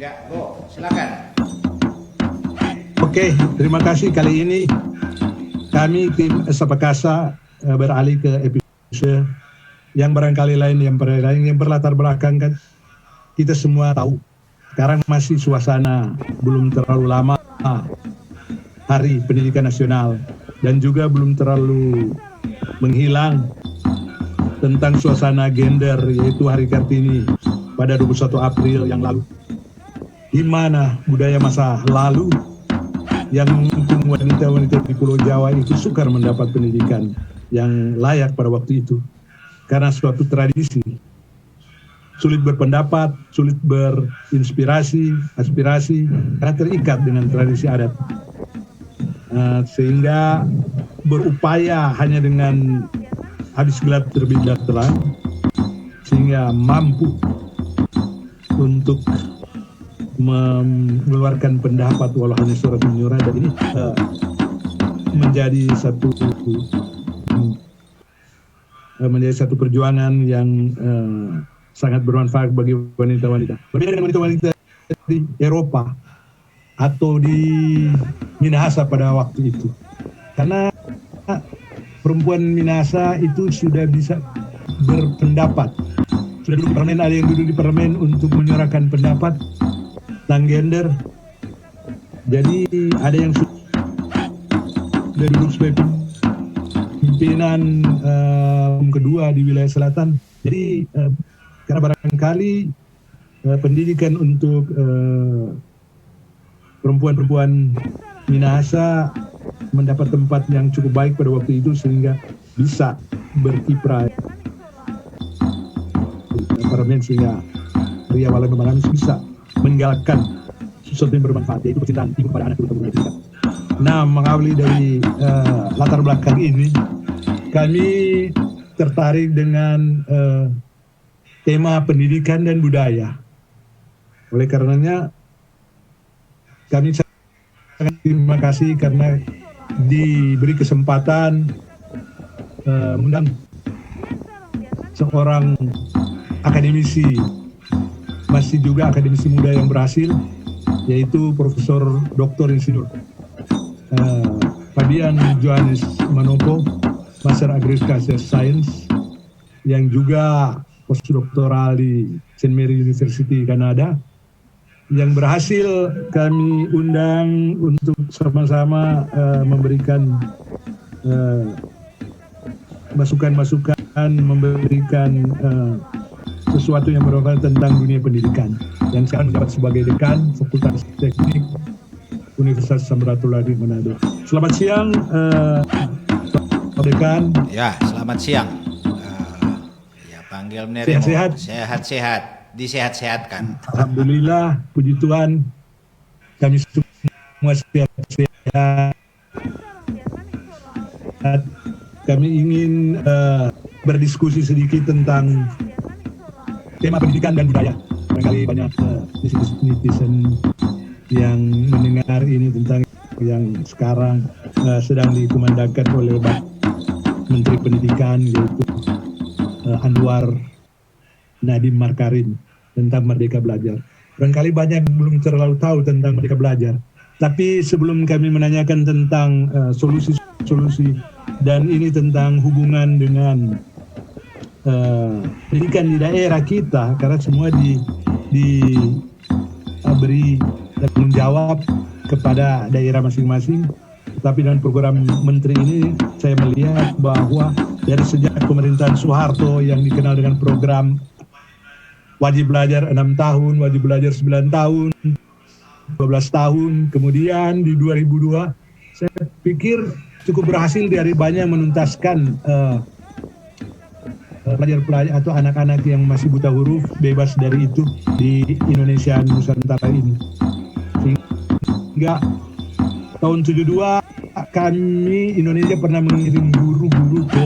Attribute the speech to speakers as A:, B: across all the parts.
A: Ya, Go, silakan.
B: Oke, terima kasih. Kali ini kami tim Sapakasa beralih ke episode yang barangkali lain yang berlatar belakang kan kita semua tahu. Sekarang masih suasana belum terlalu lama Hari Pendidikan Nasional dan juga belum terlalu menghilang tentang suasana gender yaitu Hari Kartini pada 21 April yang lalu. Di mana budaya masa lalu yang mendukung wanita-wanita di Pulau Jawa itu sukar mendapat pendidikan yang layak pada waktu itu karena suatu tradisi, sulit berpendapat, sulit berinspirasi, aspirasi karena terikat dengan tradisi adat, sehingga berupaya hanya dengan habis gelap terbitlah terang sehingga mampu untuk mengeluarkan pendapat walau hanya surat menyurat, dan ini menjadi satu perjuangan yang sangat bermanfaat bagi wanita-wanita. Berbeda dengan wanita-wanita di Eropa atau di Minahasa pada waktu itu, karena perempuan Minahasa itu sudah bisa berpendapat, sudah duduk di parlemen, ada yang duduk di parlemen untuk menyuarakan pendapat tentang gender. Jadi ada yang sudah duduk sebagai pimpinan kedua di wilayah selatan. Jadi karena barangkali pendidikan untuk perempuan-perempuan Minahasa mendapat tempat yang cukup baik pada waktu itu sehingga bisa berkiprah parlemen, sehingga Ria Walan Maramis bisa meninggalkan sesuatu yang bermanfaat, yaitu kecintaan ibu pada anak terutama pendidikan. Nah, mengawali dari latar belakang ini, kami tertarik dengan tema pendidikan dan budaya. Oleh karenanya, kami sangat terima kasih karena diberi kesempatan mengundang seorang akademisi, masih juga akademisi muda yang berhasil, yaitu Profesor Dr. Insinyur Fabian Johannes Manopo, Master Agriculture Science, yang juga postdoktoral di St. Mary University Kanada, yang berhasil kami undang untuk sama-sama memberikan masukan-masukan, memberikan sesuatu yang bermanfaat tentang dunia pendidikan, yang sekarang menjabat sebagai dekan Fakultas Teknik Universitas Samratulangi di Manado. Selamat siang, dekan.
A: Ya, selamat siang. Ya, panggil Neremo.
B: Sehat-sehat.
A: Sehat-sehat. Disehat-sehatkan.
B: Alhamdulillah, puji Tuhan, kami semua sehat-sehat. Kami ingin berdiskusi sedikit tentang tema pendidikan dan budaya. Barangkali banyak netizen yang mendengar ini tentang yang sekarang sedang dikumandangkan oleh Pak Menteri Pendidikan, yaitu Anwar Nadiem Makarim, tentang Merdeka Belajar. Barangkali banyak belum terlalu tahu tentang Merdeka Belajar. Tapi sebelum kami menanyakan tentang solusi-solusi dan ini tentang hubungan dengan pendidikan di daerah kita, karena semua diberi tanggung jawab kepada daerah masing-masing. Tapi dengan program Menteri ini, saya melihat bahwa dari sejak pemerintahan Soeharto yang dikenal dengan program wajib belajar 6 tahun, wajib belajar 9 tahun, 12 tahun, kemudian di 2002, saya pikir cukup berhasil dari banyak menuntaskan pelajar-pelajar atau anak-anak yang masih buta huruf bebas dari itu di Indonesia Nusantara ini. Sehingga tahun 72 kami Indonesia pernah mengirim guru-guru ke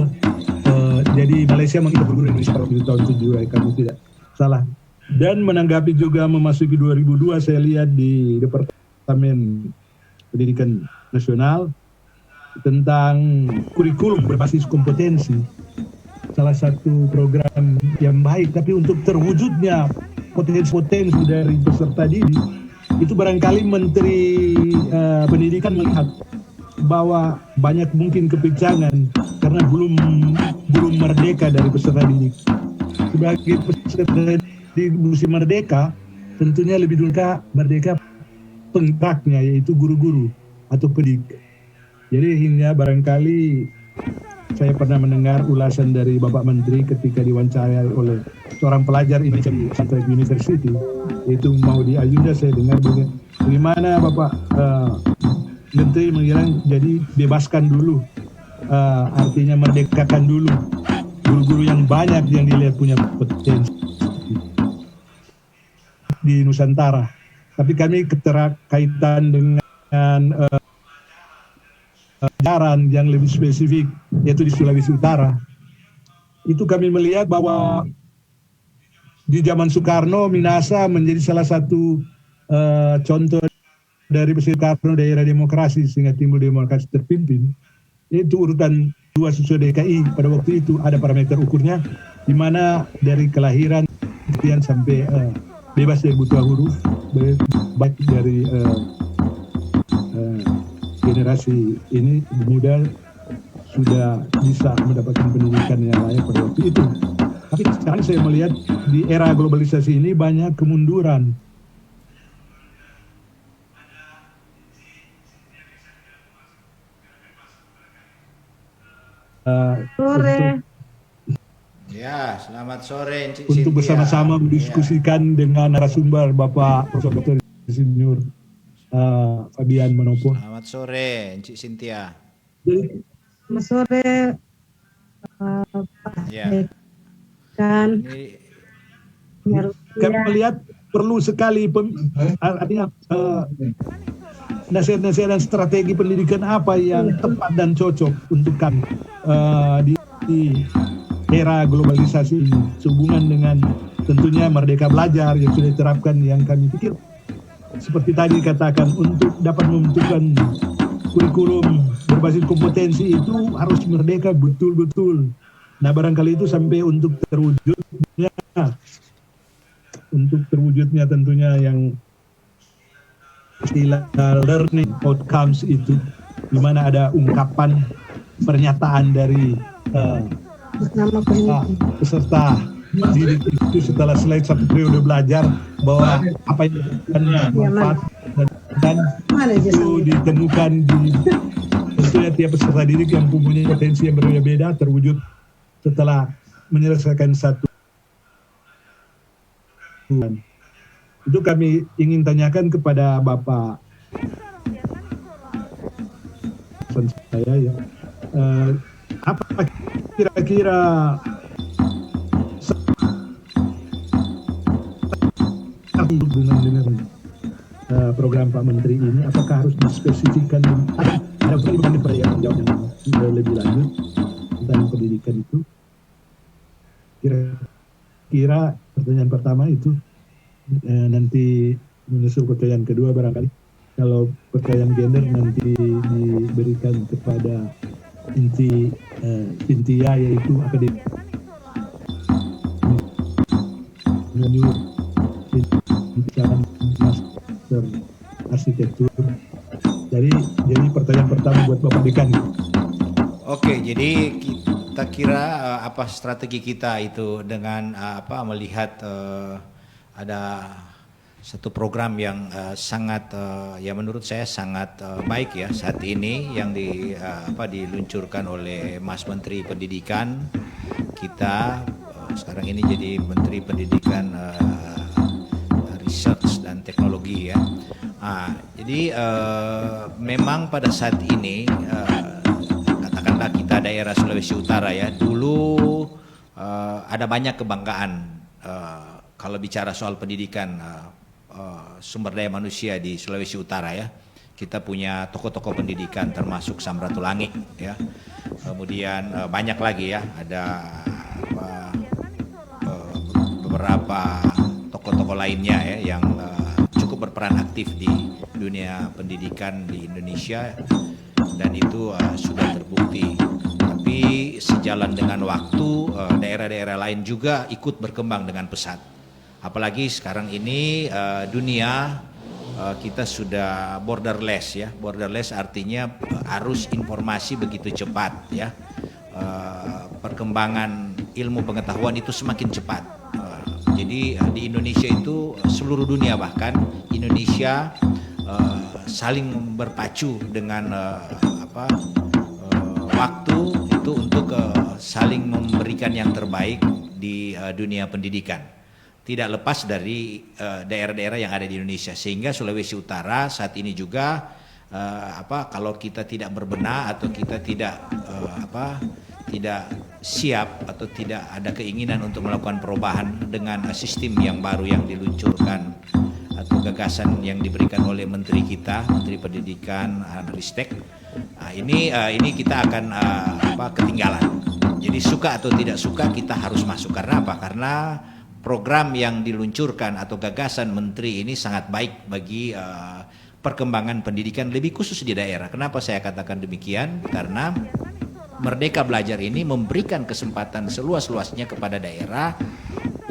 B: jadi Malaysia mengirim guru Indonesia pada tahun 72, kamu tidak salah. Dan menanggapi juga memasuki 2002, saya lihat di Departemen Pendidikan Nasional tentang kurikulum berbasis kompetensi, salah satu program yang baik, tapi untuk terwujudnya potensi dari peserta didik, itu barangkali Menteri Pendidikan melihat bahwa banyak mungkin kepicangan karena belum merdeka dari peserta didik. Sebagai peserta didik musim merdeka, tentunya lebih dulu merdeka penggeraknya, yaitu guru-guru atau pendidik. Jadi hingga barangkali saya pernah mendengar ulasan dari Bapak Menteri ketika diwawancarai oleh seorang pelajar ini di Santrek University, itu mau di Ayunda. Saya dengar bagaimana Bapak Menteri mengirang jadi bebaskan dulu, artinya merdekakan dulu guru-guru yang banyak yang dilihat punya potensi di Nusantara. Tapi kami keterkaitan dengan ajaran yang lebih spesifik, yaitu di Sulawesi Utara. Itu kami melihat bahwa di zaman Soekarno, Minasa menjadi salah satu contoh dari Soekarno daerah demokrasi sehingga timbul demokrasi terpimpin. Itu urutan 2 sesuai DKI pada waktu itu ada parameter ukurnya, di mana dari kelahiran kemudian sampai bebas dari buta huruf, baik dari generasi ini muda sudah bisa mendapatkan pendidikan yang layak pada waktu itu. Tapi sekarang saya melihat di era globalisasi ini banyak kemunduran.
C: Sore.
A: Ya, selamat sore Cik
B: Untuk
A: Cynthia.
B: bersama-sama mendiskusikan dengan narasumber Bapak Profesor Dr. Insinyur Fabian Manopo.
A: Selamat sore Cik Cynthia.
C: Selamat sore Pak
A: Ya.
C: Dekan.
B: Kami melihat perlu sekali artinya nasihat-nasihat dan strategi pendidikan apa yang tepat dan cocok untuk kami di era globalisasi ini, sehubungan dengan tentunya Merdeka Belajar yang sudah diterapkan, yang kami pikir seperti tadi katakan untuk dapat membentukkan kurikulum berbasis kompetensi itu harus merdeka betul-betul. Nah barangkali itu sampai untuk terwujudnya tentunya yang istilah learning outcomes itu, di mana ada ungkapan pernyataan dari peserta didik itu setelah selesai satu periode belajar bahwa apa yang bermanfaat dan itu ditemukan di tentunya tiap peserta didik yang mempunyai potensi yang berbeda-beda terwujud setelah menyelesaikan satu. Itu kami ingin tanyakan kepada Bapak saya ya, apa kira-kira dengan program Pak Menteri ini, apakah harus dispesifikkan ada pertanyaan yang lebih lanjut tentang pendidikan itu? Kira-kira pertanyaan pertama itu nanti menyusul pertanyaan kedua barangkali. Kalau pertanyaan gender nanti diberikan kepada inti Cynthia, yaitu akademik master arsitektur. Jadi pertanyaan pertama buat Bapak Dekan.
A: Oke, jadi kita kira apa strategi kita itu dengan melihat ada satu program yang sangat ya menurut saya sangat baik ya saat ini yang diluncurkan oleh Mas Menteri Pendidikan kita sekarang ini jadi Menteri Pendidikan Research dan Teknologi ya. Jadi memang pada saat ini katakanlah kita daerah Sulawesi Utara ya, dulu ada banyak kebanggaan kalau bicara soal pendidikan sumber daya manusia di Sulawesi Utara ya. Kita punya tokoh-tokoh pendidikan termasuk Samratul Langit ya. Kemudian banyak lagi ya, ada beberapa tokoh-tokoh lainnya ya yang cukup berperan aktif di dunia pendidikan di Indonesia dan itu sudah terbukti. Tapi sejalan dengan waktu daerah-daerah lain juga ikut berkembang dengan pesat. Apalagi sekarang ini dunia kita sudah borderless ya. Borderless artinya arus informasi begitu cepat ya. Perkembangan ilmu pengetahuan itu semakin cepat. Jadi di Indonesia itu seluruh dunia bahkan Indonesia saling berpacu dengan waktu itu untuk saling memberikan yang terbaik di dunia pendidikan. Tidak lepas dari daerah-daerah yang ada di Indonesia, sehingga Sulawesi Utara saat ini juga kalau kita tidak berbenah atau kita tidak siap atau tidak ada keinginan untuk melakukan perubahan dengan sistem yang baru yang diluncurkan atau gagasan yang diberikan oleh Menteri kita, Menteri Pendidikan Ristek, ini kita akan ketinggalan. Jadi suka atau tidak suka kita harus masuk. Karena apa? Karena program yang diluncurkan atau gagasan menteri ini sangat baik bagi perkembangan pendidikan lebih khusus di daerah. Kenapa saya katakan demikian? Karena Merdeka Belajar ini memberikan kesempatan seluas-luasnya kepada daerah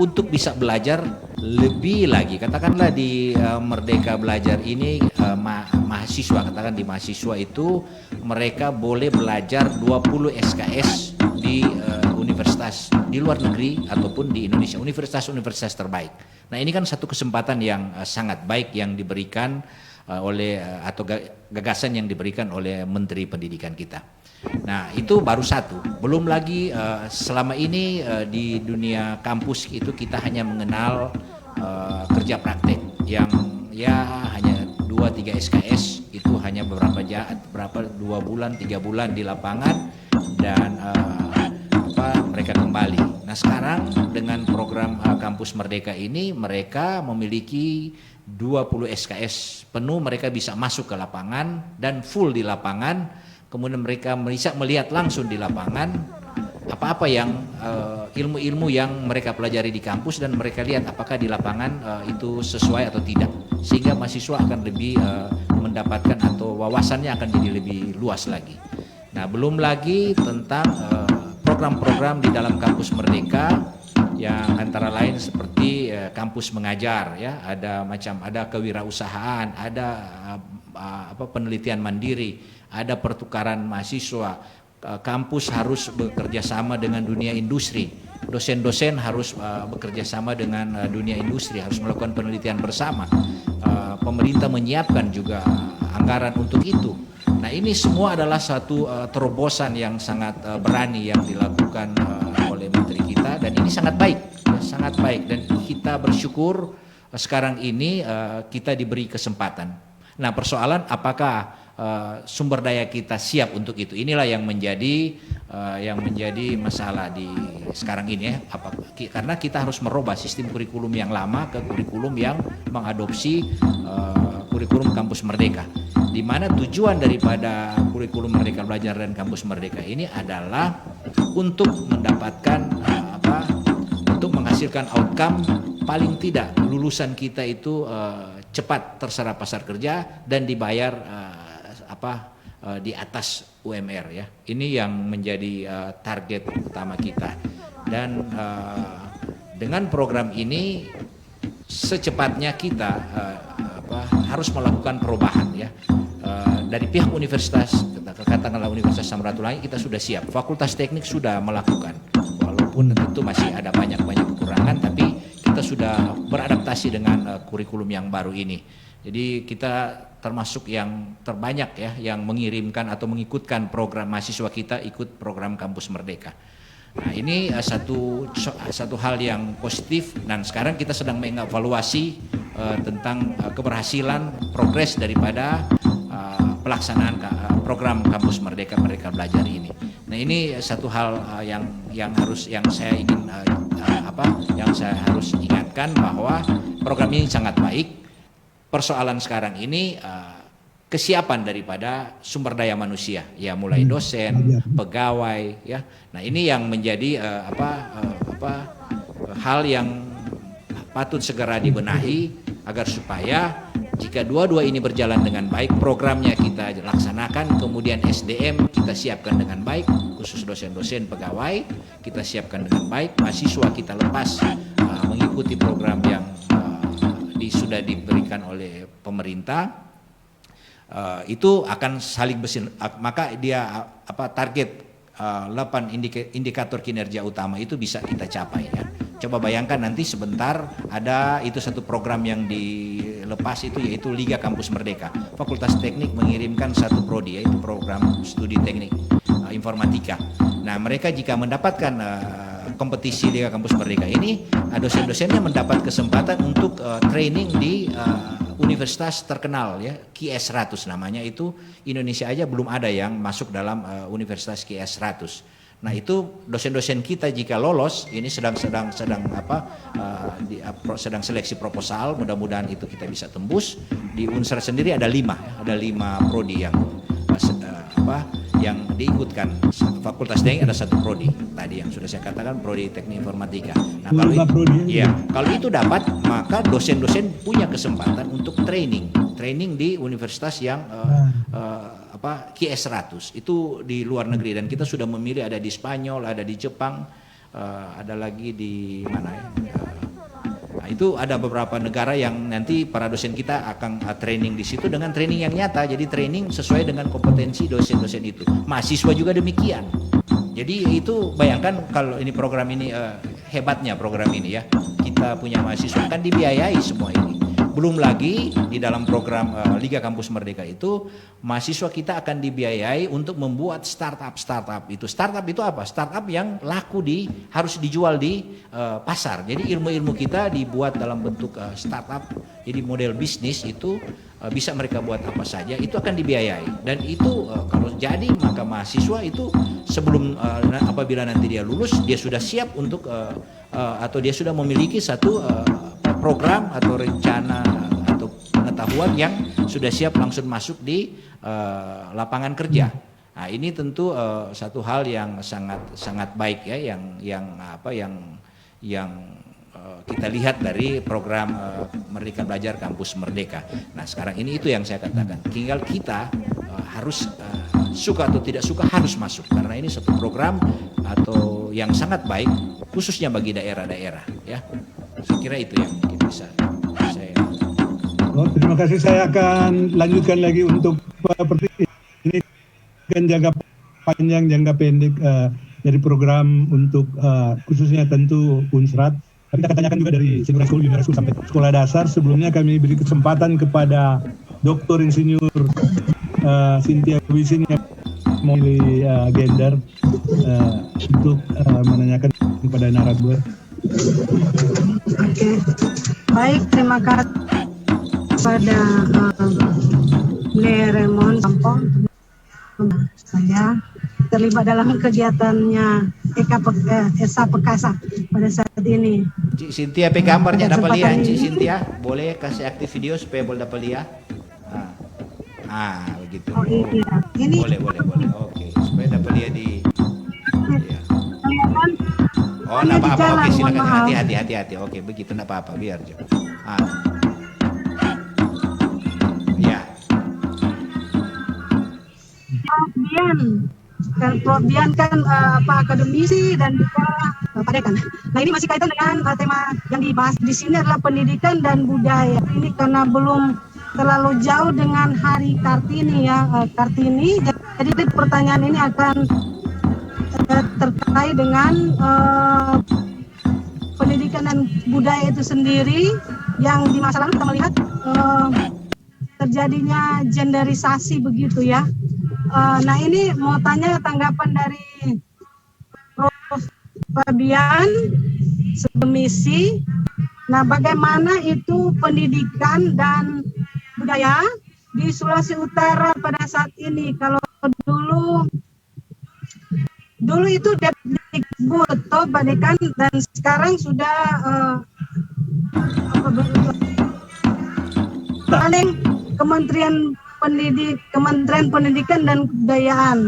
A: untuk bisa belajar lebih lagi. Katakanlah di Merdeka Belajar ini mahasiswa, katakan di mahasiswa itu mereka boleh belajar 20 SKS di universitas di luar negeri ataupun di Indonesia, universitas-universitas terbaik. Nah, ini kan satu kesempatan yang sangat baik yang diberikan oleh atau gagasan yang diberikan oleh Menteri Pendidikan kita. Nah, itu baru satu. Belum lagi selama ini di dunia kampus itu kita hanya mengenal kerja praktek yang ya hanya 2-3 SKS, itu hanya berapa 2 bulan 3 bulan di lapangan dan mereka kembali. Nah, sekarang dengan program Kampus Merdeka ini mereka memiliki 20 SKS penuh, mereka bisa masuk ke lapangan dan full di lapangan. Kemudian mereka bisa melihat langsung di lapangan apa-apa yang ilmu-ilmu yang mereka pelajari di kampus, dan mereka lihat apakah di lapangan itu sesuai atau tidak, sehingga mahasiswa akan lebih mendapatkan atau wawasannya akan jadi lebih luas lagi. Nah, belum lagi tentang program-program di dalam Kampus Merdeka yang antara lain seperti kampus mengajar ya, ada kewirausahaan, ada penelitian mandiri, ada pertukaran mahasiswa. Kampus harus bekerja sama dengan dunia industri. Dosen-dosen harus bekerja sama dengan dunia industri, harus melakukan penelitian bersama. Pemerintah menyiapkan juga anggaran untuk itu. Nah, ini semua adalah satu terobosan yang sangat berani yang dilakukan oleh menteri kita, dan ini sangat baik, sangat baik, dan kita bersyukur sekarang ini kita diberi kesempatan. Nah, persoalan apakah sumber daya kita siap untuk itu? Inilah yang menjadi masalah di sekarang ini ya. Karena kita harus merubah sistem kurikulum yang lama ke kurikulum yang mengadopsi kurikulum Kampus Merdeka, di mana tujuan daripada kurikulum Merdeka Belajar dan Kampus Merdeka ini adalah untuk mendapatkan untuk menghasilkan outcome paling tidak lulusan kita itu cepat terserap pasar kerja dan dibayar di atas UMR ya. Ini yang menjadi target utama kita, dan dengan program ini secepatnya kita harus melakukan perubahan ya. Dari pihak universitas, katakanlah Universitas Samratulangi, kita sudah siap. Fakultas Teknik sudah melakukan, walaupun tentu masih ada banyak kekurangan, tapi kita sudah beradaptasi dengan kurikulum yang baru ini. Jadi kita termasuk yang terbanyak ya yang mengirimkan atau mengikutkan program mahasiswa kita ikut program Kampus Merdeka. Nah, ini satu hal yang positif, dan sekarang kita sedang mengevaluasi tentang keberhasilan progres daripada pelaksanaan program Kampus Merdeka Belajar ini. Nah, ini satu hal yang saya harus ingatkan bahwa program ini sangat baik. Persoalan sekarang ini kesiapan daripada sumber daya manusia ya, mulai dosen, pegawai ya. Nah, ini yang menjadi hal yang patut segera dibenahi agar supaya jika dua-dua ini berjalan dengan baik, programnya kita laksanakan, kemudian SDM kita siapkan dengan baik, khusus dosen-dosen, pegawai kita siapkan dengan baik, mahasiswa kita lepas mengikuti mengikuti program yang sudah diberikan oleh pemerintah, itu akan saling maka dia target 8 indikator kinerja utama itu bisa kita capai ya. Coba bayangkan nanti sebentar ada itu satu program yang dilepas itu yaitu Liga Kampus Merdeka. Fakultas Teknik mengirimkan satu prodi yaitu program studi teknik informatika. Nah, mereka jika mendapatkan kompetisi Liga Kampus Merdeka ini, dosen-dosennya mendapat kesempatan untuk training di universitas terkenal ya, QS 100 namanya, itu Indonesia aja belum ada yang masuk dalam universitas QS 100. Nah, itu dosen-dosen kita jika lolos ini sedang seleksi proposal, mudah-mudahan itu kita bisa tembus. Di Unsur sendiri ada 5 prodi yang diikutkan. Fakultas Teknik ada 1 prodi tadi yang sudah saya katakan, prodi Teknik Informatika. Nah, kalau itu dapat, maka dosen-dosen punya kesempatan untuk training di universitas yang QS 100 itu di luar negeri, dan kita sudah memilih ada di Spanyol, ada di Jepang, ada lagi di mana ya. Itu ada beberapa negara yang nanti para dosen kita akan training di situ dengan training yang nyata. Jadi training sesuai dengan kompetensi dosen-dosen itu. Mahasiswa juga demikian. Jadi itu bayangkan kalau ini program ini hebatnya program ini ya. Kita punya mahasiswa kan dibiayai semua ini. Belum lagi di dalam program Liga Kampus Merdeka itu mahasiswa kita akan dibiayai untuk membuat startup. Startup itu apa? Startup yang laku harus dijual di pasar. Jadi ilmu-ilmu kita dibuat dalam bentuk startup. Jadi model bisnis itu bisa mereka buat apa saja, itu akan dibiayai. Dan itu kalau jadi maka mahasiswa itu sebelum apabila nanti dia lulus, dia sudah siap untuk atau dia sudah memiliki satu program atau rencana atau pengetahuan yang sudah siap langsung masuk di lapangan kerja. Nah, ini tentu satu hal yang sangat baik ya, yang kita lihat dari program Merdeka Belajar Kampus Merdeka. Nah, sekarang ini itu yang saya katakan. Tinggal kita harus suka atau tidak suka harus masuk, karena ini satu program atau yang sangat baik khususnya bagi daerah-daerah ya. Saya kira itu yang mungkin bisa saya.
B: Terima kasih. Saya akan lanjutkan lagi untuk ini kan jangka panjang, jangka pendek dari program untuk khususnya tentu Unsrat. Tapi kita tanyakan juga dari senior school sampai sekolah dasar. Sebelumnya kami beri kesempatan kepada Dr. Insinyur Cynthia Wisin yang mewakili gender untuk menanyakan kepada narasumber.
C: Oke. Baik, terima kasih kepada Raymond Sampo. Saya terlibat dalam kegiatannya Esa Pekasa pada saat ini.
A: Cik Cynthia, gambarnya dapat lihat. Cik Cynthia, boleh kasih aktif video supaya boleh dapat lihat. Begitu.
C: Oh iya. Ini
A: boleh. Oke, supaya dapat lihat di. Ya. Oh, enggak apa-apa. Oke, silakan. Hati-hati. Oke, begitu enggak apa-apa, biar aja. Ya. Prof Bian kan akademisi dan juga Padekan. Nah, ini masih kaitan dengan tema yang dibahas di sini adalah pendidikan dan budaya. Ini karena belum terlalu jauh dengan Hari Kartini ya, Kartini. Jadi pertanyaan ini akan terkait dengan pendidikan dan budaya itu sendiri, yang di masa lalu kita melihat terjadinya genderisasi begitu ya. Nah, ini mau tanya tanggapan dari Prof. Fabian Semisi. Nah, bagaimana itu pendidikan dan budaya di Sulawesi Utara pada saat ini? Kalau dulu itu Depdikbud Badekan, dan sekarang sudah Kementerian Pendidikan dan Kebudayaan.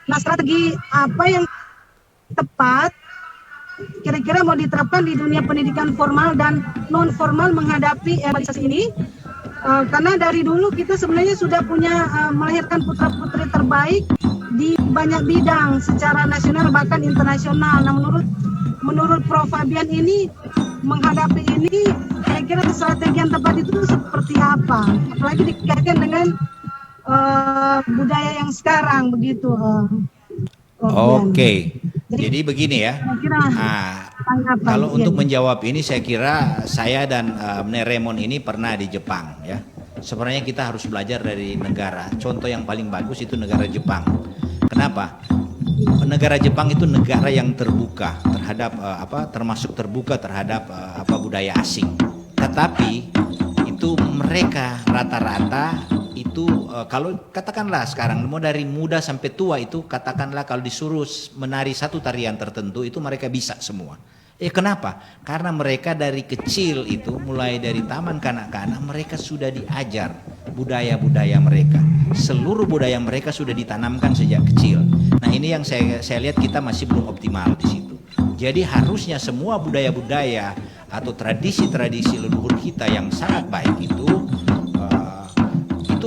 A: Nah, strategi apa yang tepat kira-kira mau diterapkan di dunia pendidikan formal dan non formal menghadapi globalisasi ini? Karena dari dulu kita sebenarnya sudah punya melahirkan putra-putri terbaik di banyak bidang secara nasional bahkan internasional. Nah, menurut Prof Fabian ini
C: menghadapi ini, saya kira strategi yang tepat itu seperti apa? Apalagi dikaitkan dengan budaya yang sekarang begitu.
A: Oke, jadi begini ya.
C: Saya kira tanggapan.
A: Kalau untuk
C: Iya.
A: menjawab ini, saya kira saya dan Neremon ini pernah di Jepang ya. Sebenarnya kita harus belajar dari negara. Contoh yang paling bagus itu negara Jepang. Kenapa? Negara Jepang itu negara yang terbuka terhadap termasuk terbuka terhadap budaya asing. Tetapi itu mereka rata-rata itu kalau katakanlah sekarang mau dari muda sampai tua itu katakanlah kalau disuruh menari satu tarian tertentu itu mereka bisa semua. Kenapa? Karena mereka dari kecil itu mulai dari taman kanak-kanak mereka sudah diajar budaya-budaya mereka. Seluruh budaya mereka sudah ditanamkan sejak kecil. Nah ini yang saya lihat kita masih belum optimal di situ. Jadi harusnya semua budaya-budaya atau tradisi-tradisi leluhur kita yang sangat baik itu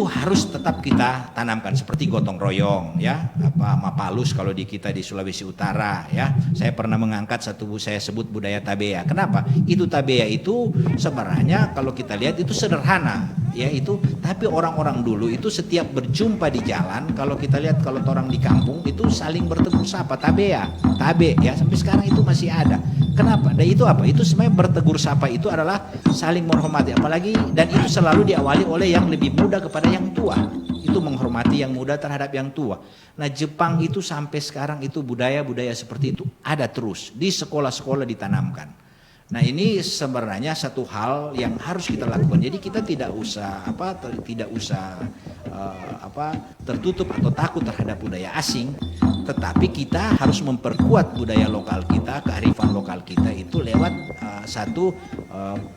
A: harus tetap kita tanamkan seperti gotong royong ya, mapalus kalau di kita di Sulawesi Utara ya. Saya pernah mengangkat saya sebut budaya tabea. Kenapa? Itu tabea itu sebenarnya kalau kita lihat itu sederhana ya itu, tapi orang-orang dulu itu setiap berjumpa di jalan kalau kita lihat kalau orang di kampung itu saling bertegur sapa tabea, tabe ya, sampai sekarang itu masih ada. Kenapa? Dan itu apa? Itu sebenarnya bertegur sapa itu adalah saling menghormati, apalagi dan itu selalu diawali oleh yang lebih muda kepada yang tua. Itu menghormati yang muda terhadap yang tua. Nah Jepang itu sampai sekarang itu budaya-budaya seperti itu ada terus di sekolah-sekolah ditanamkan. Nah ini sebenarnya satu hal yang harus kita lakukan. Jadi kita tidak usah tertutup atau takut terhadap budaya asing, tetapi kita harus memperkuat budaya lokal kita, kearifan lokal kita itu lewat satu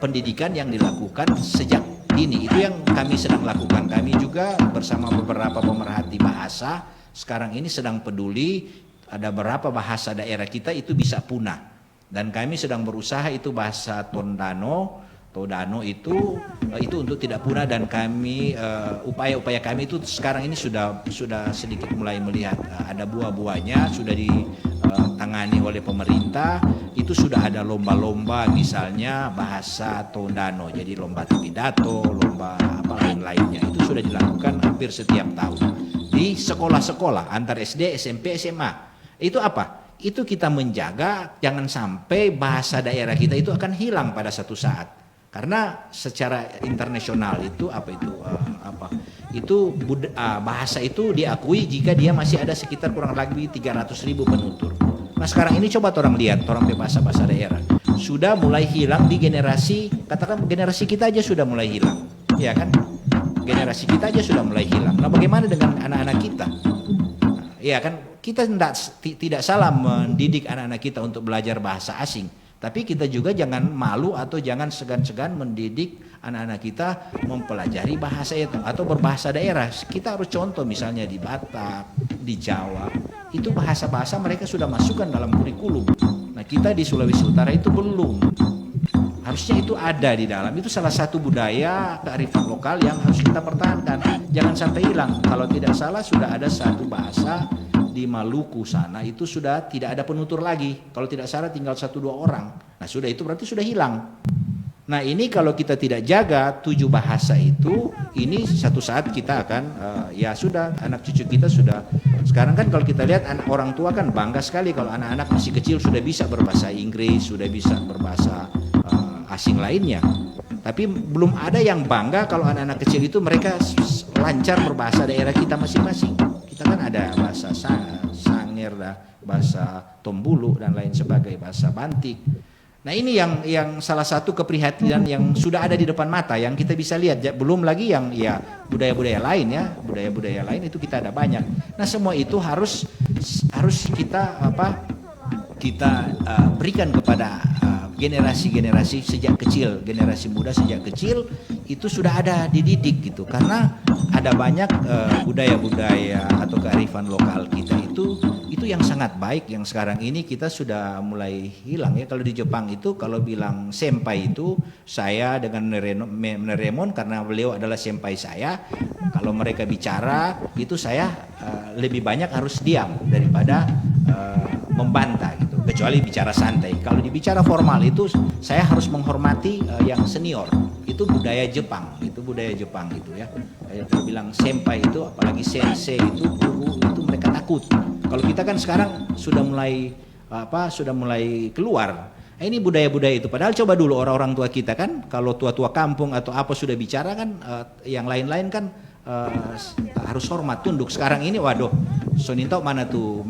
A: pendidikan yang dilakukan sejak dini. Itu yang kami sedang lakukan. Kami juga bersama beberapa pemerhati bahasa sekarang ini sedang peduli ada beberapa bahasa daerah kita itu bisa punah. Dan kami sedang berusaha itu bahasa Tondano itu untuk tidak punah, dan kami upaya-upaya kami itu sekarang ini sudah sedikit mulai melihat ada buah-buahnya, sudah ditangani oleh pemerintah. Itu sudah ada lomba-lomba misalnya bahasa Tondano, jadi lomba pidato, lomba lain-lainnya itu sudah dilakukan hampir setiap tahun di sekolah-sekolah antar SD, SMP, SMA. Itu apa? Itu kita menjaga jangan sampai bahasa daerah kita itu akan hilang pada satu saat, karena secara internasional itu bahasa itu diakui jika dia masih ada sekitar kurang lebih 300.000 penutur. Nah sekarang ini coba orang lihat orang bahasa daerah sudah mulai hilang di generasi, katakan generasi kita aja sudah mulai hilang, ya kan? Generasi kita aja sudah mulai hilang. Nah bagaimana dengan anak-anak kita? Ya kan, kita tidak salah mendidik anak-anak kita untuk belajar bahasa asing, tapi kita juga jangan malu atau jangan segan-segan mendidik anak-anak kita mempelajari bahasa itu atau berbahasa daerah. Kita harus contoh misalnya di Batak, di Jawa, itu bahasa-bahasa mereka sudah masukkan dalam kurikulum. Nah kita di Sulawesi Utara itu belum. Harusnya itu ada di dalam. Itu salah satu budaya kearifan lokal yang harus kita pertahankan. Jangan sampai hilang. Kalau tidak salah sudah ada satu bahasa di Maluku sana itu sudah tidak ada penutur lagi. Kalau tidak salah tinggal 1-2 orang. Nah sudah itu berarti sudah hilang. Nah ini kalau kita tidak jaga 7 bahasa itu, ini satu saat kita akan ya sudah anak cucu kita sudah. Sekarang kan kalau kita lihat anak orang tua kan bangga sekali kalau anak-anak masih kecil sudah bisa berbahasa Inggris, sudah bisa berbahasa asing lainnya. Tapi belum ada yang bangga kalau anak-anak kecil itu mereka lancar berbahasa daerah kita masing-masing. Kita kan ada bahasa Sangir, bahasa Tombulu dan lain sebagainya, bahasa Bantik. Nah ini yang salah satu keprihatinan yang sudah ada di depan mata yang kita bisa lihat. Belum lagi yang ya budaya-budaya lain ya, budaya-budaya lain itu kita ada banyak. Nah semua itu harus kita berikan kepada generasi-generasi sejak kecil, generasi muda sejak kecil itu sudah ada dididik gitu, karena ada banyak budaya-budaya atau kearifan lokal kita itu yang sangat baik yang sekarang ini kita sudah mulai hilang ya. Kalau di Jepang itu kalau bilang senpai itu saya dengan Neremon karena beliau adalah senpai saya, kalau mereka bicara itu saya lebih banyak harus diam daripada membantah gitu. kecuali bicara santai. Kalau dibicara formal itu saya harus menghormati yang senior. Itu budaya Jepang, itu ya. Kalau bilang senpai itu, apalagi sensei itu, guru itu mereka takut. Kalau kita kan sekarang sudah mulai keluar. Ini budaya-budaya itu. Padahal coba dulu orang-orang tua kita kan, kalau tua-tua kampung atau apa sudah bicara kan, yang lain-lain kan harus hormat, tunduk. Sekarang ini waduh, Soninto mana tuh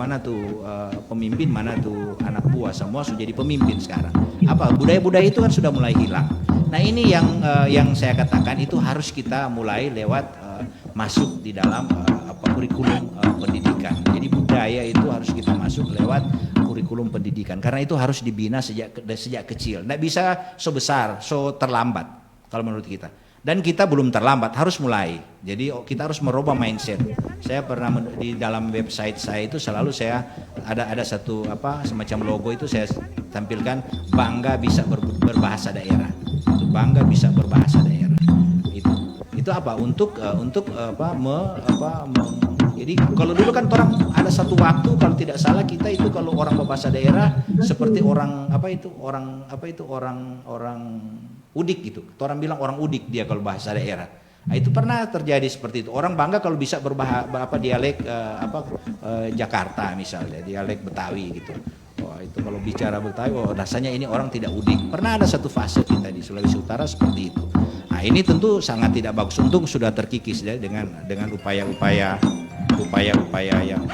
A: pemimpin, mana tuh anak buah, semua sudah jadi pemimpin sekarang. Apa budaya-budaya itu kan sudah mulai hilang. Nah ini yang saya katakan itu harus kita mulai lewat masuk di dalam kurikulum pendidikan. Jadi budaya itu harus kita masuk lewat kurikulum pendidikan karena itu harus dibina sejak kecil. Nggak bisa terlambat kalau menurut kita. Dan kita belum terlambat, harus mulai. Jadi kita harus merubah mindset. Saya pernah di dalam website saya itu selalu saya ada satu semacam logo itu saya tampilkan, bangga bisa berbahasa daerah. Itu bangga bisa berbahasa daerah. Itu apa? Untuk jadi kalau dulu kan orang ada satu waktu kalau tidak salah kita itu kalau orang berbahasa daerah seperti orang udik gitu. Orang bilang orang udik dia kalau bahasa daerah. Nah, itu pernah terjadi seperti itu. Orang bangga kalau bisa dialek Jakarta misalnya, dialek Betawi gitu. Wah, itu kalau bicara Betawi, rasanya ini orang tidak udik. Pernah ada satu fase kita di Sulawesi Utara seperti itu. Nah, ini tentu sangat tidak bagus. Untung sudah terkikis ya dengan upaya-upaya yang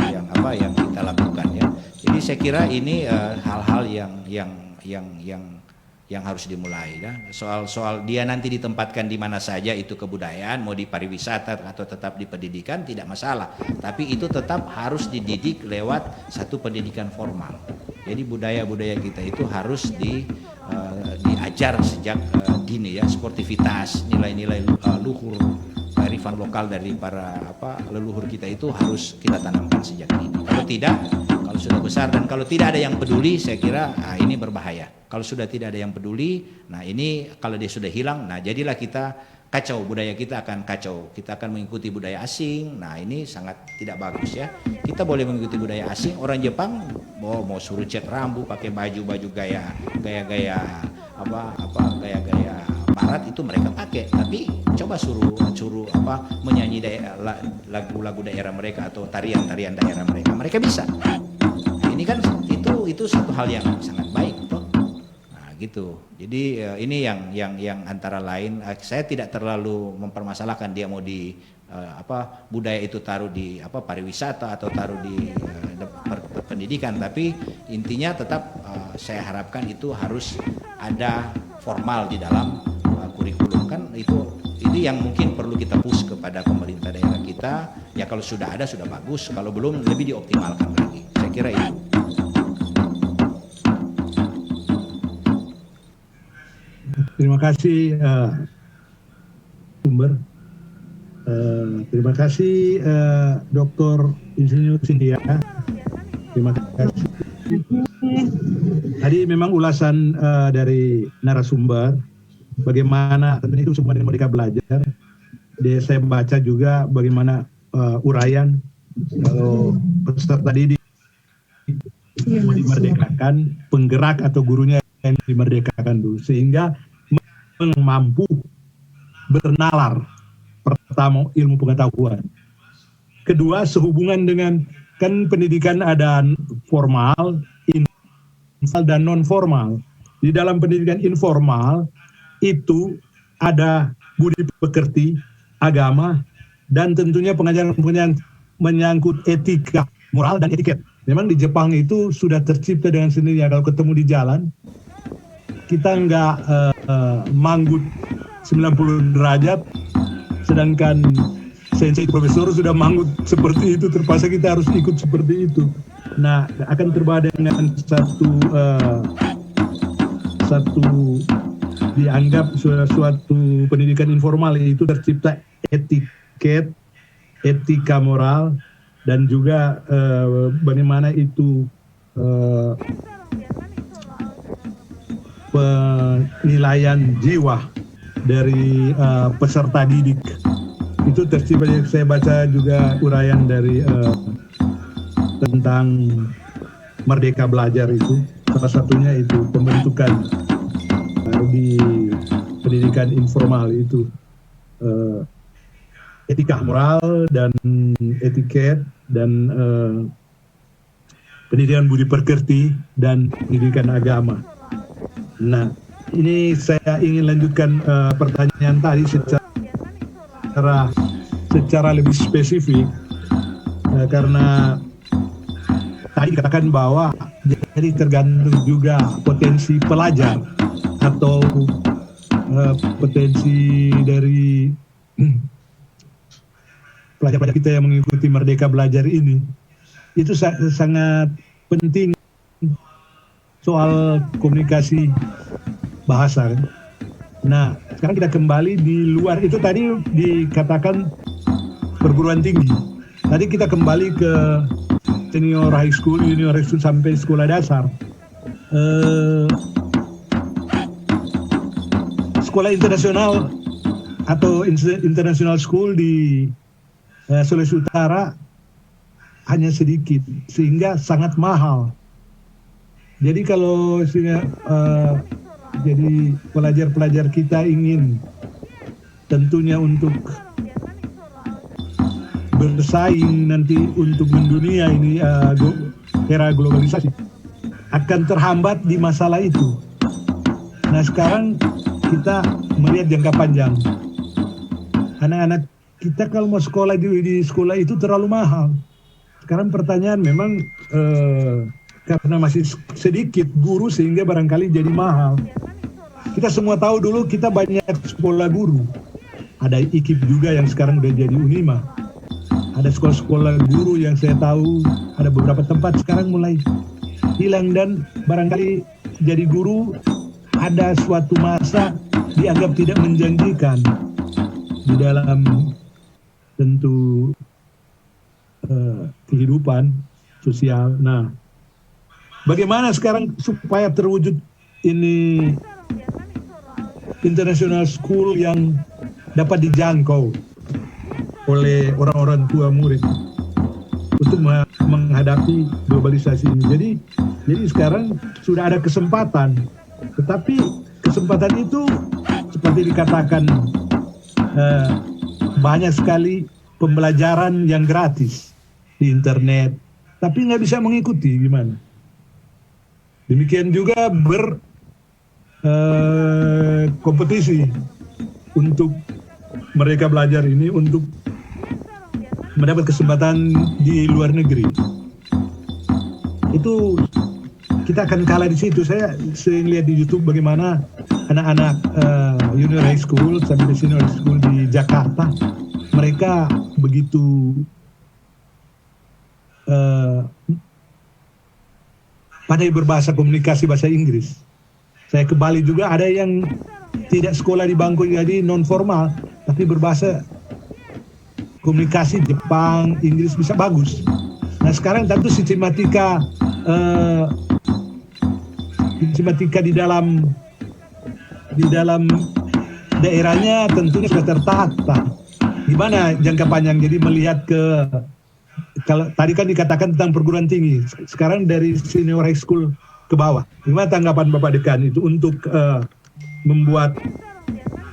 A: kita lakukan ya. Jadi saya kira ini hal-hal yang harus dimulai ya. Soal dia nanti ditempatkan di mana saja itu kebudayaan, mau di pariwisata atau tetap di pendidikan tidak masalah. Tapi itu tetap harus dididik lewat satu pendidikan formal. Jadi budaya-budaya kita itu harus diajar sejak dini ya, sportivitas, nilai-nilai luhur, kearifan lokal dari para leluhur kita itu harus kita tanamkan sejak dini. Kalau tidak, kalau sudah besar dan kalau tidak ada yang peduli, saya kira ini berbahaya. Kalau sudah tidak ada yang peduli, nah ini kalau dia sudah hilang, nah jadilah kita kacau, budaya kita akan kacau. Kita akan mengikuti budaya asing. Nah ini sangat tidak bagus ya. Kita boleh mengikuti budaya asing. Orang Jepang mau suruh cat rambut, pakai baju gaya barat itu mereka pakai. Tapi coba suruh menyanyi lagu-lagu daerah mereka atau tarian-tarian daerah mereka. Mereka bisa. Nah, ini kan itu satu hal yang sangat baik toh. Gitu. Jadi ini yang antara lain saya tidak terlalu mempermasalahkan dia mau di budaya itu taruh di pariwisata atau taruh di pendidikan, tapi intinya tetap saya harapkan itu harus ada formal di dalam kurikulum kan itu yang mungkin perlu kita push kepada pemerintah daerah kita ya. Kalau sudah ada sudah bagus, kalau belum lebih dioptimalkan lagi. Saya kira itu.
B: Terima kasih sumber. Terima kasih Dr. Insinyur Cynthia. Terima kasih. Tadi memang ulasan dari narasumber bagaimana tentunya itu semua dari Merdeka Belajar. Saya baca juga bagaimana uraian kalau peserta didik mau dimerdekakan, penggerak atau gurunya yang dimerdekakan dulu sehingga mampu bernalar. Pertama ilmu pengetahuan, kedua sehubungan dengan kan pendidikan ada formal, informal dan non formal. Di dalam pendidikan informal itu ada budi pekerti, agama, dan tentunya pengajaran-pengajaran menyangkut etika, moral dan etiket. Memang di Jepang itu sudah tercipta dengan sendirinya. Kalau ketemu di jalan kita nggak manggut 90 derajat, sedangkan sensei profesor sudah manggut seperti itu, terpaksa kita harus ikut seperti itu. Nah, akan terbawa dengan satu dianggap suatu pendidikan informal itu tercipta etiket, etika moral, dan juga bagaimana itu penilaian jiwa dari peserta didik. Itu tercipta. Saya baca juga uraian dari tentang Merdeka Belajar itu salah satunya itu pembentukan di pendidikan informal itu etika moral dan etiket dan pendidikan budi pekerti dan pendidikan agama. Nah, ini saya ingin lanjutkan pertanyaan tadi secara lebih spesifik karena tadi dikatakan bahwa jadi tergantung juga potensi pelajar atau potensi dari pelajar-pelajar kita yang mengikuti Merdeka Belajar ini. Itu sangat penting soal komunikasi bahasa. Nah, sekarang kita kembali di luar itu tadi dikatakan perguruan tinggi. Tadi kita kembali ke senior high school, junior high school sampai sekolah dasar. Sekolah internasional atau international school di Sulawesi Utara hanya sedikit sehingga sangat mahal. Jadi kalau jadi pelajar-pelajar kita ingin tentunya untuk bersaing nanti untuk mendunia ini era globalisasi akan terhambat di masalah itu. Nah sekarang kita melihat jangka panjang. Anak-anak kita kalau mau sekolah di sekolah itu terlalu mahal. Sekarang pertanyaan memang karena masih sedikit guru sehingga barangkali jadi mahal. Kita semua tahu dulu kita banyak sekolah guru. Ada IKIP juga yang sekarang udah jadi UNIMA. Ada sekolah-sekolah guru yang saya tahu ada beberapa tempat sekarang mulai hilang dan barangkali jadi guru ada suatu masa dianggap tidak menjanjikan di dalam tentu kehidupan sosial. Nah, bagaimana sekarang supaya terwujud ini international school yang dapat dijangkau oleh orang-orang tua murid untuk menghadapi globalisasi ini. Jadi sekarang sudah ada kesempatan, tetapi kesempatan itu seperti dikatakan banyak sekali pembelajaran yang gratis di internet, tapi nggak bisa mengikuti gimana. Demikian juga kompetisi untuk mereka belajar ini untuk mendapat kesempatan di luar negeri. Itu kita akan kalah di situ. Saya sering lihat di YouTube bagaimana anak-anak junior high school sampai senior high school di Jakarta, mereka begitu pandai berbahasa komunikasi bahasa Inggris. Saya ke Bali juga ada yang tidak sekolah di bangku jadi non formal, tapi berbahasa komunikasi Jepang, Inggris bisa bagus. Nah sekarang tentu sistematika di dalam daerahnya tentunya sudah tertata. Gimana jangka panjang? Jadi melihat kalau tadi kan dikatakan tentang perguruan tinggi, sekarang dari senior high school ke bawah. Gimana tanggapan Bapak Dekan itu untuk membuat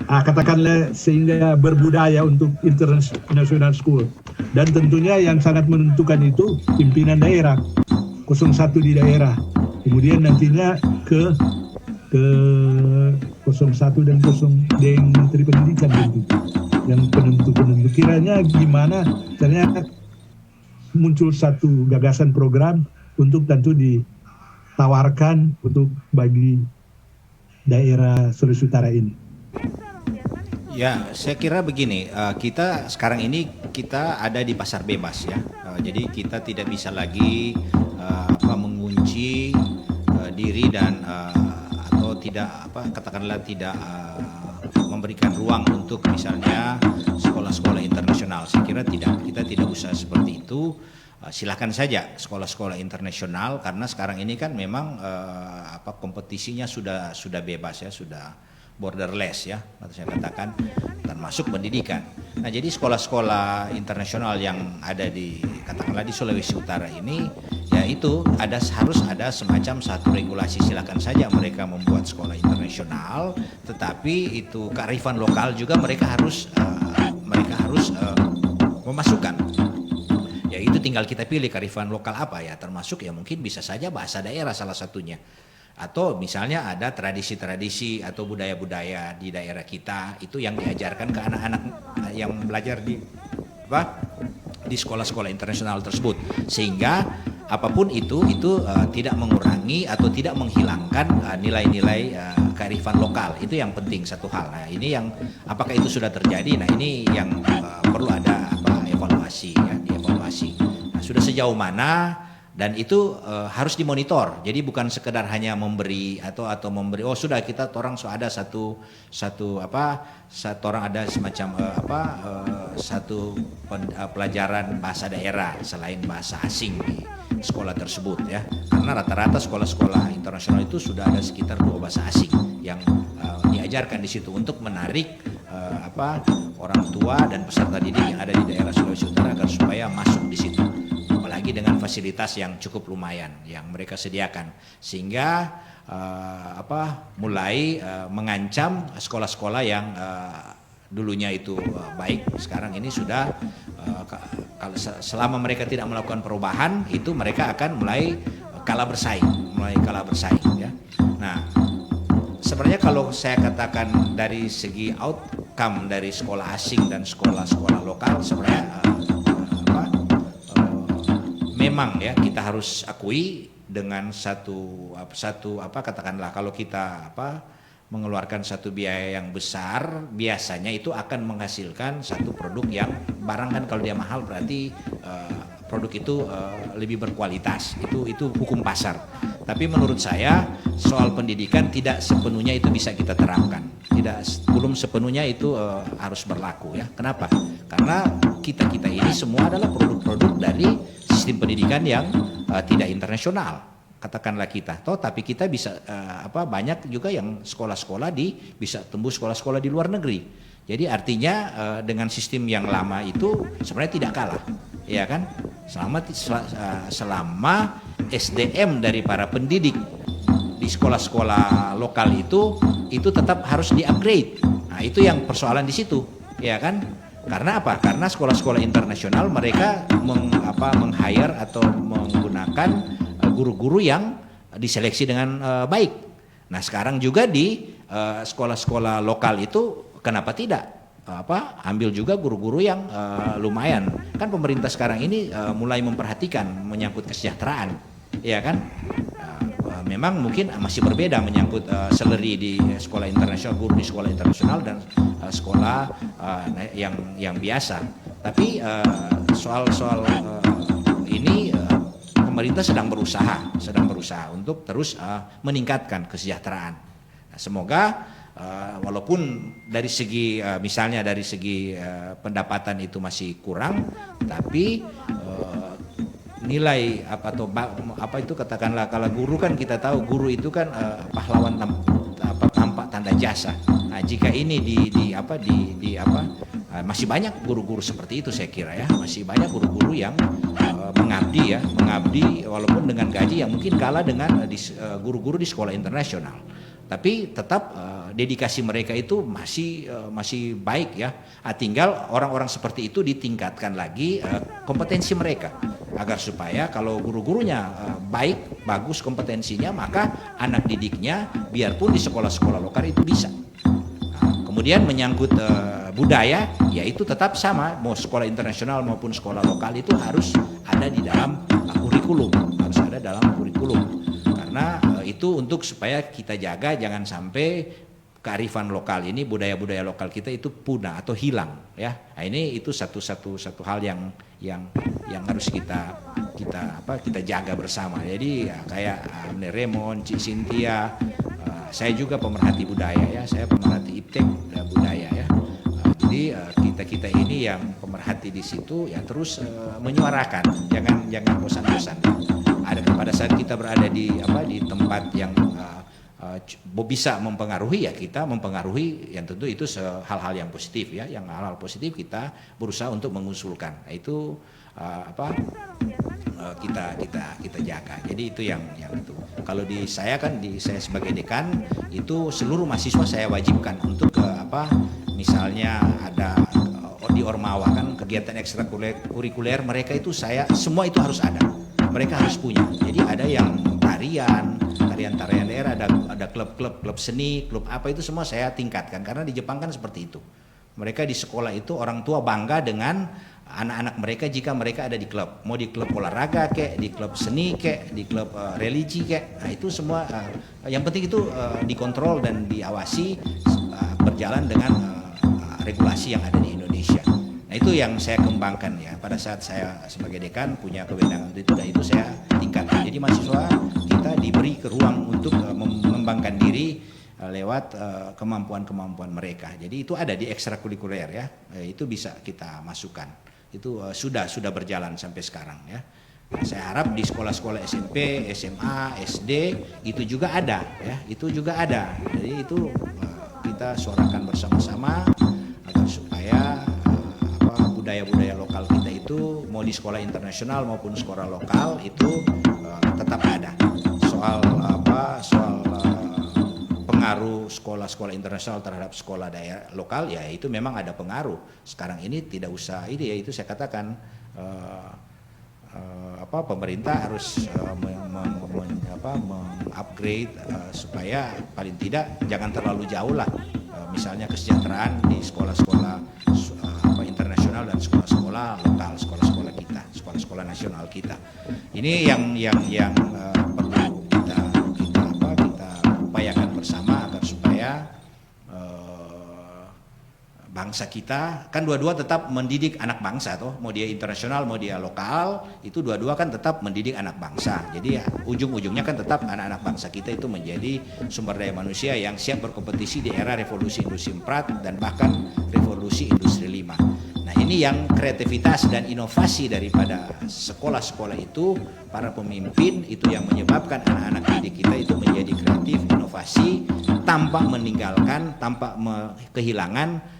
B: katakanlah sehingga berbudaya untuk international school, dan tentunya yang sangat menentukan itu pimpinan daerah 01 di daerah, kemudian nantinya ke 01 dan 0 yang Menteri Pendidikan tentu yang penentu kiranya gimana caranya muncul satu gagasan program untuk tentu ditawarkan untuk bagi daerah Sulawesi Utara ini.
A: Ya, saya kira begini, kita sekarang ini kita ada di pasar bebas ya, jadi kita tidak bisa lagi mengunci diri dan atau tidak katakanlah tidak memberikan ruang untuk misalnya sekolah-sekolah internasional. Saya kira kita tidak usah seperti itu. Silakan saja sekolah-sekolah internasional karena sekarang ini kan memang kompetisinya sudah bebas ya, sudah borderless ya, atau saya katakan termasuk pendidikan. Nah, jadi sekolah-sekolah internasional yang ada di katakanlah di Sulawesi Utara ini, ya itu harus ada semacam satu regulasi. Silakan saja mereka membuat sekolah internasional, tetapi itu kearifan lokal juga mereka harus memasukkan. Ya itu tinggal kita pilih kearifan lokal apa ya, termasuk ya mungkin bisa saja bahasa daerah salah satunya. Atau misalnya ada tradisi-tradisi atau budaya-budaya di daerah kita itu yang diajarkan ke anak-anak yang belajar di sekolah-sekolah internasional tersebut, sehingga apapun itu tidak mengurangi atau tidak menghilangkan nilai-nilai kearifan lokal. Itu yang penting satu hal. Nah, ini yang apakah itu sudah terjadi? Nah, ini yang perlu ada evaluasi ya, dievaluasi. Nah, sudah sejauh mana? Dan itu harus dimonitor. Jadi bukan sekedar hanya memberi atau memberi sudah kita orang ada satu orang ada semacam satu pelajaran bahasa daerah selain bahasa asing di sekolah tersebut ya. Karena rata-rata sekolah-sekolah internasional itu sudah ada sekitar 2 bahasa asing yang diajarkan di situ untuk menarik orang tua dan peserta didik yang ada di daerah Sulawesi Utara agar supaya masuk di situ. Apalagi dengan fasilitas yang cukup lumayan yang mereka sediakan, sehingga mulai mengancam sekolah-sekolah yang dulunya itu baik, sekarang ini sudah selama mereka tidak melakukan perubahan itu mereka akan mulai kalah bersaing ya. Nah, sebenarnya kalau saya katakan dari segi outcome dari sekolah asing dan sekolah-sekolah lokal, sebenarnya memang ya kita harus akui dengan satu katakanlah kalau kita mengeluarkan satu biaya yang besar, biasanya itu akan menghasilkan satu produk yang barang kan kalau dia mahal berarti produk itu lebih berkualitas. Itu hukum pasar. Tapi menurut saya soal pendidikan tidak sepenuhnya itu bisa kita terapkan. Belum sepenuhnya itu harus berlaku ya. Kenapa? Karena kita ini semua adalah produk-produk dari sistem pendidikan yang tidak internasional, katakanlah kita. Tapi kita bisa banyak juga yang sekolah-sekolah bisa tembus sekolah-sekolah di luar negeri. Jadi artinya dengan sistem yang lama itu sebenarnya tidak kalah, ya kan? Selama SDM dari para pendidik di sekolah-sekolah lokal itu tetap harus di-upgrade. Nah, itu yang persoalan di situ, ya kan? Karena apa? Karena sekolah-sekolah internasional mereka meng-hire atau menggunakan guru-guru yang diseleksi dengan baik. Nah, sekarang juga di sekolah-sekolah lokal itu kenapa tidak ambil juga guru-guru yang lumayan. Kan pemerintah sekarang ini mulai memperhatikan menyangkut kesejahteraan, ya kan? Memang mungkin masih berbeda menyangkut salary di sekolah internasional, guru di sekolah internasional dan sekolah yang biasa. Tapi soal ini pemerintah sedang berusaha untuk terus meningkatkan kesejahteraan. Nah, semoga walaupun dari segi misalnya dari segi pendapatan itu masih kurang, tapi nilai itu katakanlah kalau guru kan kita tahu guru itu kan pahlawan tanpa tanda jasa. Nah, jika ini masih banyak guru-guru seperti itu saya kira ya, masih banyak guru-guru yang mengabdi walaupun dengan gaji yang mungkin kalah dengan guru-guru di sekolah internasional. Tapi tetap dedikasi mereka itu masih baik ya. Tinggal orang-orang seperti itu ditingkatkan lagi kompetensi mereka agar supaya kalau guru-gurunya bagus kompetensinya, maka anak didiknya biarpun di sekolah-sekolah lokal itu bisa. Kemudian menyangkut budaya, ya itu tetap sama, mau sekolah internasional maupun sekolah lokal itu harus ada di dalam kurikulum, karena itu untuk supaya kita jaga jangan sampai kearifan lokal ini, budaya-budaya lokal kita itu punah atau hilang ya. Nah, ini itu satu hal yang harus kita jaga bersama. Jadi ya, kayak Raymond, Cik Cynthia, saya juga pemerhati budaya ya, saya pemerhati iptek budaya ya. Jadi kita ini yang pemerhati di situ ya terus menyuarakan, jangan bosan-bosan. Pada saat kita berada di tempat yang bisa mempengaruhi, ya kita mempengaruhi, yang tentu itu hal-hal yang positif ya, yang hal-hal positif kita berusaha untuk mengusulkan. Nah, itu kita jaga. Jadi itu yang itu. Kalau di saya kan, saya sebagai dekan itu seluruh mahasiswa saya wajibkan untuk misalnya ada di Ormawa kan kegiatan ekstrakurikuler mereka itu semua itu harus ada. Mereka harus punya. Jadi ada yang tarian daerah, ada klub seni, klub apa itu semua saya tingkatkan karena di Jepang kan seperti itu. Mereka di sekolah itu orang tua bangga dengan anak-anak mereka jika mereka ada di klub, mau di klub olahraga kek, di klub seni kek, di klub religi kek. Nah itu semua yang penting itu dikontrol dan diawasi berjalan dengan regulasi yang ada di Indonesia. Nah itu yang saya kembangkan ya pada saat saya sebagai dekan punya kewenangan itu, dan itu saya tingkatkan. Jadi mahasiswa kita diberi ruang untuk mengembangkan diri lewat kemampuan-kemampuan mereka. Jadi itu ada di ekstrakurikuler ya, itu bisa kita masukkan. Itu sudah berjalan sampai sekarang ya. Nah, saya harap di sekolah-sekolah SMP, SMA, SD itu juga ada ya, itu juga ada. Jadi itu kita suarakan bersama-sama agar supaya budaya-budaya lokal kita itu mau di sekolah internasional maupun sekolah lokal itu tetap ada. Soal pengaruh sekolah-sekolah internasional terhadap sekolah daerah lokal ya itu memang ada pengaruh. Sekarang ini tidak usah ini ya, itu saya katakan pemerintah harus mengupgrade supaya paling tidak jangan terlalu jauh lah. Misalnya kesejahteraan di sekolah-sekolah internasional dan sekolah-sekolah lokal, sekolah-sekolah kita, sekolah-sekolah nasional kita. Ini yang perlu kita upayakan bersama agar supaya bangsa kita kan dua-dua tetap mendidik anak bangsa toh, mau dia internasional mau dia lokal, itu dua-dua kan tetap mendidik anak bangsa. Jadi ya, ujung-ujungnya kan tetap anak-anak bangsa kita itu menjadi sumber daya manusia yang siap berkompetisi di era revolusi industri 4 dan bahkan revolusi industri 5. Nah ini yang kreativitas dan inovasi daripada sekolah-sekolah itu, para pemimpin itu yang menyebabkan anak-anak didik kita itu menjadi kreatif, inovasi, tanpa meninggalkan, tanpa kehilangan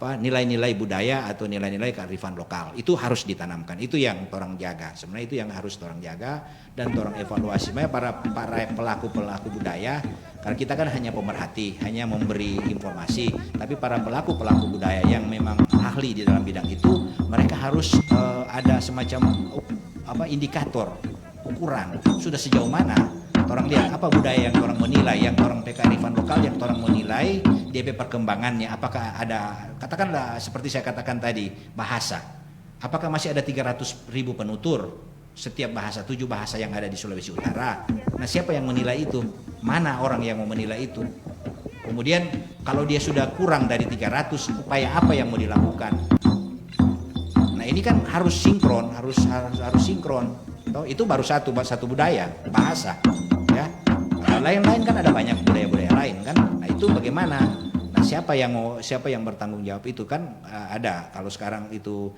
A: nilai-nilai budaya atau nilai-nilai kearifan lokal. Itu harus ditanamkan, itu yang orang jaga. Sebenarnya itu yang harus orang jaga dan orang evaluasi. Sebenarnya para pelaku-pelaku budaya, karena kita kan hanya pemerhati, hanya memberi informasi, tapi para pelaku-pelaku budaya yang memang ahli di dalam bidang itu, mereka harus ada semacam indikator, ukuran, sudah sejauh mana orang lihat apa budaya yang orang menilai, yang orang kearifan lokal yang orang menilai DP perkembangannya, apakah ada, katakanlah seperti saya katakan tadi, bahasa, apakah masih ada 300.000 penutur setiap bahasa, 7 bahasa yang ada di Sulawesi Utara. Nah siapa yang menilai itu? Mana orang yang mau menilai itu? Kemudian kalau dia sudah kurang dari 300, upaya apa yang mau dilakukan? Nah ini kan harus sinkron, harus sinkron. Itu baru satu budaya, bahasa. Ya, lain-lain kan ada banyak budaya-budaya lain kan. Nah itu bagaimana? Nah siapa yang bertanggung jawab itu kan ada. Kalau sekarang itu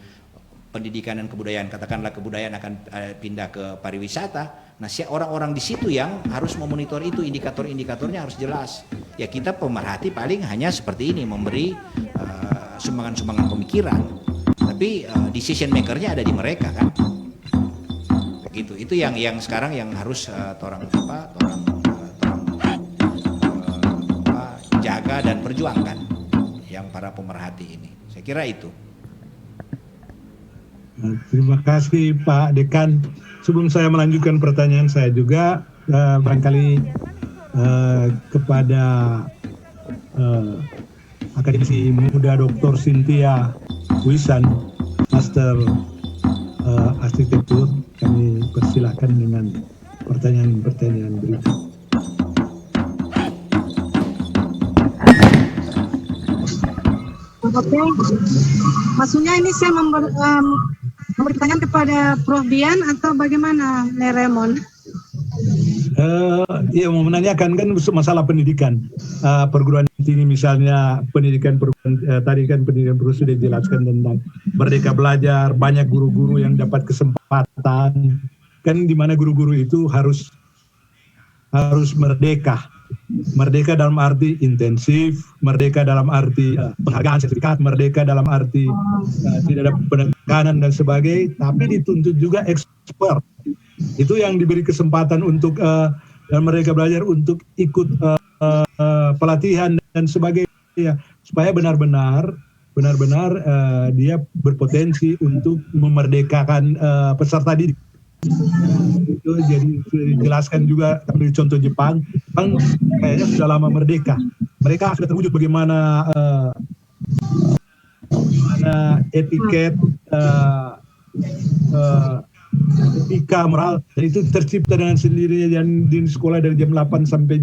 A: pendidikan dan kebudayaan, katakanlah kebudayaan akan pindah ke pariwisata. Nah orang-orang di situ yang harus memonitor itu, indikator-indikatornya harus jelas. Ya kita pemerhati paling hanya seperti ini, memberi sumbangan-sumbangan pemikiran. Tapi decision makernya ada di mereka kan. Gitu. Itu yang sekarang yang harus jaga dan perjuangkan yang para pemerhati ini. Saya kira itu.
B: Terima kasih Pak Dekan. Sebelum saya melanjutkan pertanyaan saya juga barangkali kepada akademisi muda Dr. Cynthia Wisan, Master Arsitektur, kami persilakan dengan pertanyaan-pertanyaan berikut.
C: Oke, maksudnya ini saya memberi pertanyaan kepada Prof. Dian atau bagaimana, Neremon?
B: Ya mau menanyakan kan masalah pendidikan perguruan tinggi, misalnya pendidikan tadi kan pendidikan perlu sudah dijelaskan tentang merdeka belajar, banyak guru-guru yang dapat kesempatan kan, di mana guru-guru itu harus merdeka Merdeka dalam arti intensif, merdeka dalam arti penghargaan sertifikat, merdeka dalam arti tidak ada penekanan dan sebagainya, tapi dituntut juga expert. Itu yang diberi kesempatan untuk dan mereka belajar untuk ikut pelatihan dan sebagainya, supaya benar-benar dia berpotensi untuk memerdekakan peserta didik. Itu jadi dijelaskan juga dari contoh Jepang kayaknya sudah lama merdeka, mereka sudah terwujud bagaimana etiket, etika, moral, dan itu tercipta dengan sendirinya di sekolah dari jam 8 sampai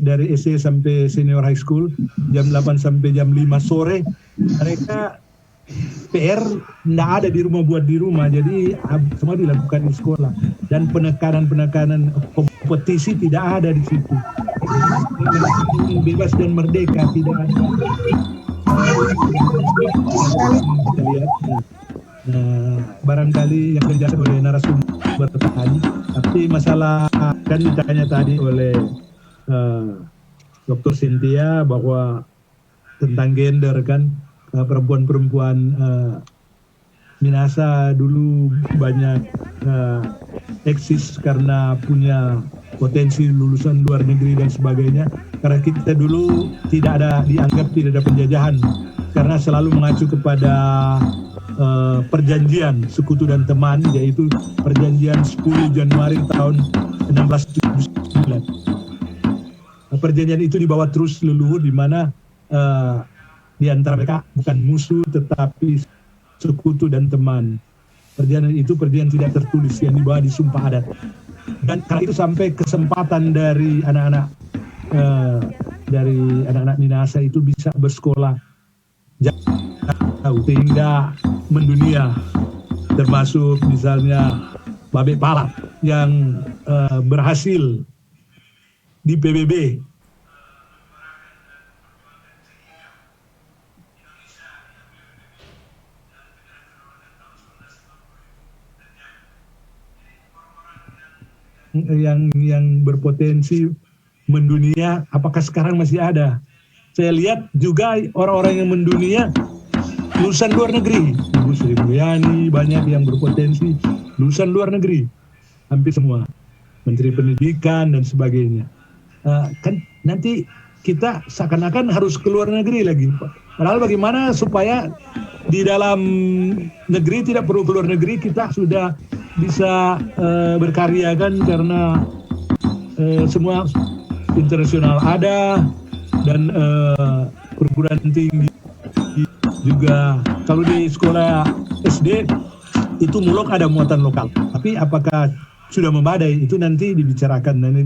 B: dari SD sampai senior high school, jam 8 sampai jam 5 sore. Mereka PR tidak ada di rumah, buat di rumah, jadi semua dilakukan di sekolah, dan penekanan kompetisi tidak ada di situ. Bebas dan merdeka tidak ada. Kita lihat, barangkali yang dijelaskan oleh narasumber tadi, tapi masalah kan ditanya tadi oleh Dr. Cynthia bahwa tentang gender kan, perempuan-perempuan Minahasa dulu banyak eksis karena punya potensi lulusan luar negeri dan sebagainya, karena kita dulu dianggap tidak ada penjajahan, karena selalu mengacu kepada perjanjian sekutu dan teman, yaitu perjanjian 10 Januari tahun 1679. Perjanjian itu dibawa terus leluhur, di mana di antara mereka bukan musuh tetapi sekutu dan teman. Perjanjian itu perjanjian tidak tertulis yang dibawa di sumpah adat. Dan karena itu sampai kesempatan dari anak-anak Minahasa itu bisa bersekolah jauh sehingga mendunia, termasuk misalnya Babe Palap yang berhasil di PBB. Yang berpotensi mendunia, apakah sekarang masih ada? Saya lihat juga orang-orang yang mendunia lulusan luar negeri. Ibu Sri Mulyani banyak yang berpotensi lulusan luar negeri, hampir semua, Menteri Pendidikan dan sebagainya. Kan nanti kita seakan-akan harus ke luar negeri lagi. Padahal bagaimana supaya di dalam negeri tidak perlu ke luar negeri, kita sudah bisa berkarya kan, karena semua internasional ada, dan perguruan tinggi juga. Kalau di sekolah SD itu mulok ada muatan lokal, tapi apakah sudah memadai itu nanti dibicarakan nanti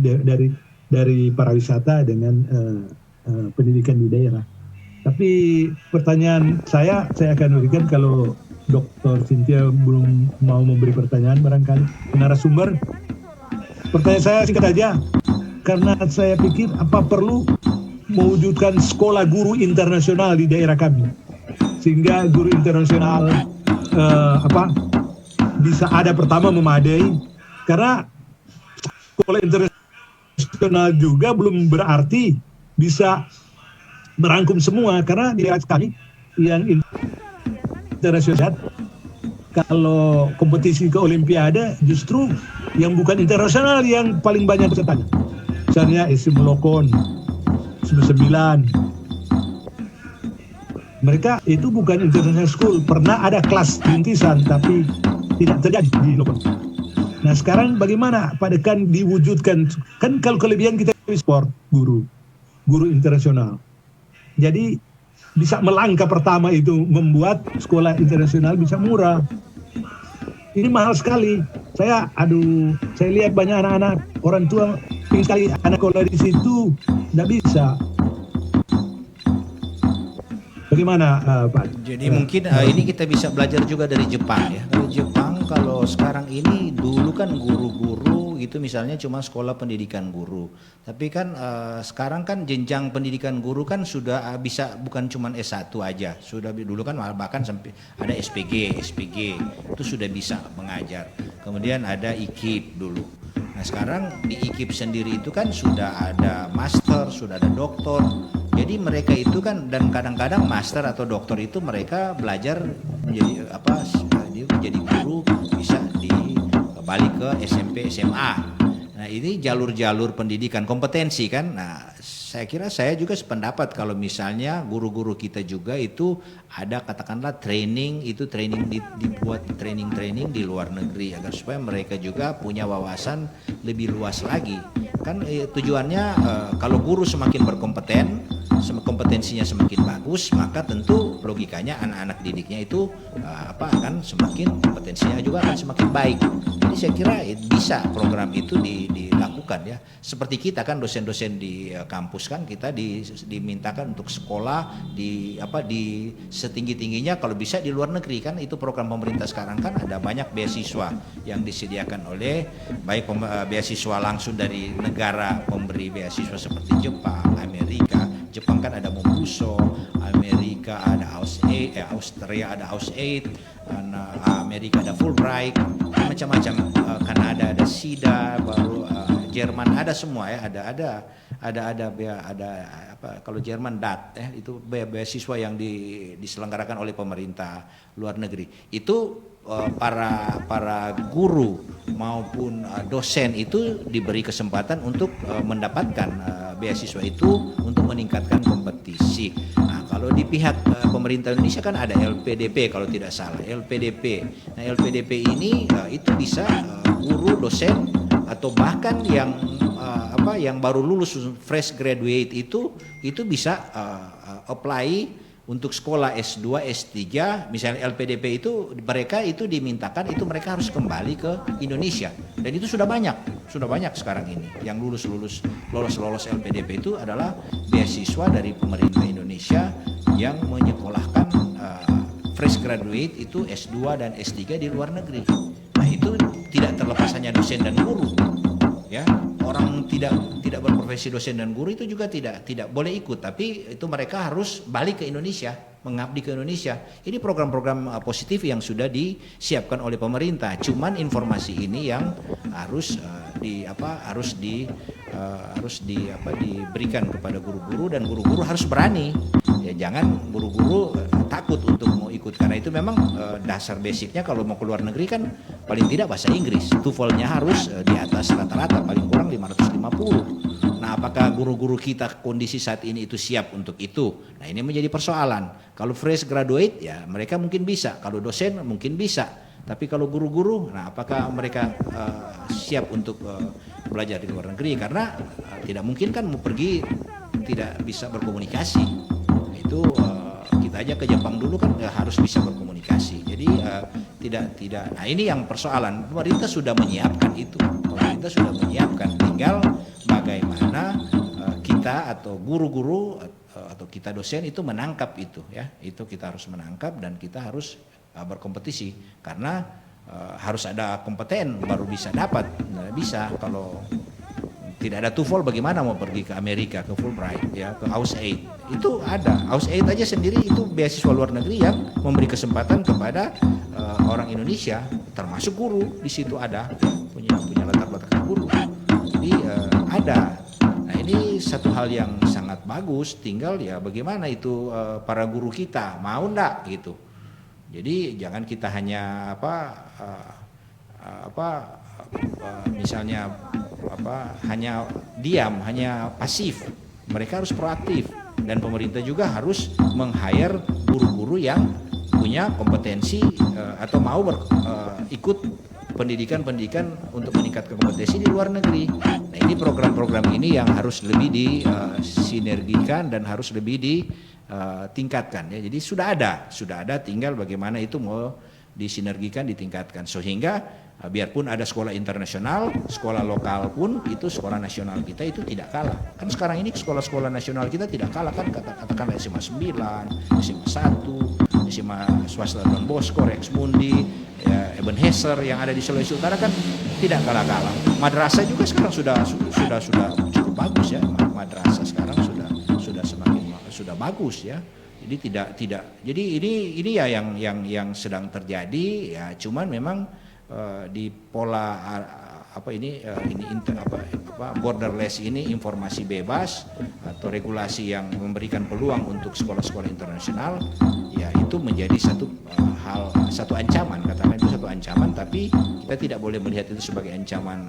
B: dari pariwisata dengan pendidikan di daerah. Tapi pertanyaan saya akan berikan, kalau Dr. Cynthia belum mau memberi pertanyaan barangkali narasumber. Pertanyaan saya singkat aja, karena saya pikir apa perlu mewujudkan sekolah guru internasional di daerah kami, sehingga guru internasional bisa ada, pertama memadai, karena sekolah internasional juga belum berarti bisa merangkum semua, karena di kami yang internasional, kalau kompetisi ke Olimpiade justru yang bukan internasional yang paling banyak pesertanya. Misalnya SM Lokon, 99, mereka itu bukan international school, pernah ada kelas rintisan tapi tidak terjadi di Lokon. Nah sekarang bagaimana Pak Dekan diwujudkan, kan kalau kelebihan kita di sport, guru internasional. Jadi bisa melangkah pertama itu membuat sekolah internasional bisa murah. Ini mahal sekali. Saya lihat banyak anak-anak, orang tua ingin sekali anak sekolah di situ, tidak bisa. Bagaimana Pak?
A: Jadi mungkin ini kita bisa belajar juga dari Jepang ya. Dari Jepang, kalau sekarang ini, dulu kan guru-guru itu misalnya cuma sekolah pendidikan guru. Tapi kan sekarang kan jenjang pendidikan guru kan sudah bisa bukan cuma S1 aja. Sudah dulu kan bahkan sampai ada SPG itu sudah bisa mengajar. Kemudian ada IKIP dulu. Nah sekarang di IKIP sendiri itu kan sudah ada master, sudah ada doktor. Jadi mereka itu kan, dan kadang-kadang master atau doktor itu mereka belajar menjadi apa? Dia menjadi guru bisa balik ke SMP, SMA. Nah ini jalur-jalur pendidikan kompetensi kan. Nah saya kira saya juga sependapat kalau misalnya guru-guru kita juga itu ada katakanlah training, itu training dibuat training di luar negeri agar supaya mereka juga punya wawasan lebih luas lagi. Kan tujuannya kalau guru semakin berkompeten, kompetensinya semakin bagus, maka tentu logikanya anak-anak didiknya itu akan semakin kompetensinya juga akan semakin baik. Jadi saya kira bisa program itu dilakukan ya. Seperti kita kan dosen-dosen di kampus kan kita dimintakan untuk sekolah di setinggi-tingginya kalau bisa di luar negeri kan, itu program pemerintah sekarang kan ada banyak beasiswa yang disediakan oleh baik beasiswa langsung dari negara pemberi beasiswa seperti Jepang, Amerika. Jepang kan ada Mombuso, Amerika ada Austria ada House8, Amerika ada Fulbright, macam-macam. Kanada ada SIDA, baru Jerman ada semua ya, ada kalau Jerman DAT ya, itu beasiswa yang diselenggarakan oleh pemerintah luar negeri. Itu para guru maupun dosen itu diberi kesempatan untuk mendapatkan beasiswa itu untuk meningkatkan kompetisi. Nah, kalau di pihak pemerintah Indonesia kan ada LPDP kalau tidak salah, LPDP. Nah, LPDP ini itu bisa guru, dosen atau bahkan yang baru lulus fresh graduate itu bisa apply untuk sekolah S2, S3, misalnya LPDP itu mereka itu dimintakan itu mereka harus kembali ke Indonesia, dan itu sudah banyak sekarang ini yang lolos LPDP itu adalah beasiswa dari pemerintah Indonesia yang menyekolahkan fresh graduate itu S2 dan S3 di luar negeri. Nah itu tidak terlepas hanya dosen dan guru ya. Orang tidak berprofesi dosen dan guru itu juga tidak boleh ikut, tapi itu mereka harus balik ke Indonesia, mengabdi ke Indonesia. Ini program-program positif yang sudah disiapkan oleh pemerintah. Cuman informasi ini yang harus diberikan kepada guru-guru, dan guru-guru harus berani. Ya jangan guru-guru takut untuk mau ikut, karena itu memang dasar basicnya kalau mau ke luar negeri kan paling tidak bahasa Inggris. TOEFL-nya harus di atas rata-rata, paling kurang 550. Nah, apakah guru-guru kita kondisi saat ini itu siap untuk itu? Nah, ini menjadi persoalan. Kalau fresh graduate ya mereka mungkin bisa, kalau dosen mungkin bisa. Tapi kalau guru-guru, nah apakah mereka siap untuk belajar di luar negeri? Karena tidak mungkin kan mau pergi tidak bisa berkomunikasi. Nah, itu kita aja ke Jepang dulu kan harus bisa berkomunikasi. Jadi tidak. Nah, ini yang persoalan. Pemerintah sudah menyiapkan itu. Tinggal bagaimana kita atau guru-guru atau kita dosen itu menangkap itu ya. Itu kita harus menangkap dan kita harus berkompetisi, karena harus ada kompeten baru bisa dapat. Nggak bisa kalau tidak ada TOEFL bagaimana mau pergi ke Amerika, ke Fulbright ya, ke House8. Itu ada House8 aja sendiri itu beasiswa luar negeri yang memberi kesempatan kepada orang Indonesia, termasuk guru di situ ada punya latar belakang guru. Jadi ada. Nah, ini satu hal yang sangat bagus, tinggal ya bagaimana itu para guru kita mau enggak gitu. Jadi jangan kita hanya misalnya hanya diam, hanya pasif. Mereka harus proaktif, dan pemerintah juga harus meng-hire guru-guru yang punya kompetensi atau mau ikut pendidikan untuk meningkatkan kompetensi di luar negeri. Nah, ini program-program ini yang harus lebih disinergikan dan harus lebih ditingkatkan ya. Jadi sudah ada, tinggal bagaimana itu mau disinergikan, ditingkatkan, sehingga biarpun ada sekolah internasional, sekolah lokal pun itu sekolah nasional kita itu tidak kalah. Kan sekarang ini sekolah-sekolah nasional kita tidak kalah kan, katakanlah SMA 9, SMA 1, SMA swasta Don Bosco, Rex Mundi, ya, Ebenezer yang ada di Sulawesi Utara kan tidak kalah-kalah. Madrasah juga sekarang sudah cukup bagus ya. Madrasah sekarang sudah bagus ya. Jadi tidak. Jadi ini ya yang sedang terjadi ya. Cuman memang di pola borderless ini, informasi bebas atau regulasi yang memberikan peluang untuk sekolah-sekolah internasional, ya itu menjadi satu ancaman, katakan itu satu ancaman, tapi kita tidak boleh melihat itu sebagai ancaman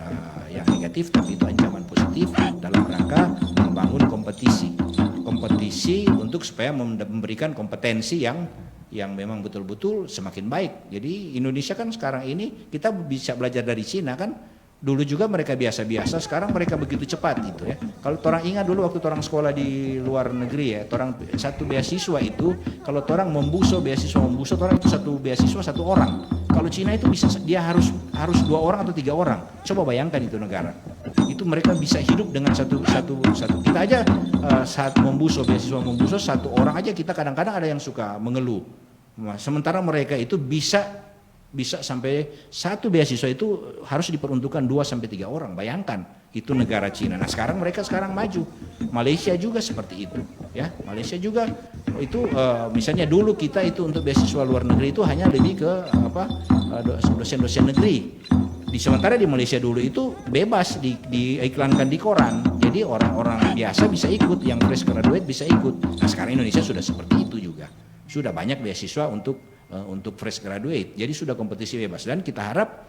A: yang negatif, tapi itu ancaman positif dalam rangka membangun kompetisi untuk supaya memberikan kompetensi yang memang betul-betul semakin baik. Jadi Indonesia kan sekarang ini kita bisa belajar dari Cina kan. Dulu juga mereka biasa-biasa, sekarang mereka begitu cepat gitu ya. Kalau orang ingat dulu waktu orang sekolah di luar negeri ya, orang satu beasiswa itu kalau orang beasiswa orang itu satu beasiswa satu orang. Kalau Cina itu bisa dia harus 2 orang atau 3 orang. Coba bayangkan itu negara. Itu mereka bisa hidup dengan satu. Kita aja saat beasiswa satu orang aja kita kadang-kadang ada yang suka mengeluh. Sementara mereka itu bisa sampai satu beasiswa itu harus diperuntukkan 2 sampai 3 orang. Bayangkan, itu negara Cina. Nah, sekarang mereka maju. Malaysia juga seperti itu, ya. Malaysia juga itu misalnya dulu kita itu untuk beasiswa luar negeri itu hanya lebih ke dosen-dosen negeri. Sementara di Malaysia dulu itu bebas diiklankan di koran. Jadi orang-orang biasa bisa ikut, yang fresh graduate bisa ikut. Nah, sekarang Indonesia sudah seperti itu juga. Sudah banyak beasiswa untuk fresh graduate. Jadi sudah kompetisi bebas dan kita harap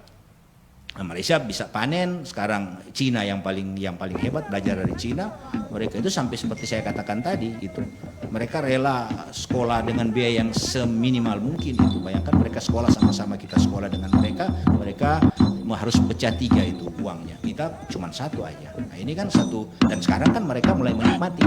A: Malaysia bisa panen. Sekarang Cina yang paling hebat, belajar dari Cina. Mereka itu sampai seperti saya katakan tadi itu. Mereka rela sekolah dengan biaya yang seminimal mungkin itu. Bayangkan mereka sekolah sama-sama, kita sekolah dengan mereka harus pecah 3 itu uangnya. Kita cuma 1 aja. Nah, ini kan 1 dan sekarang kan mereka mulai menikmati.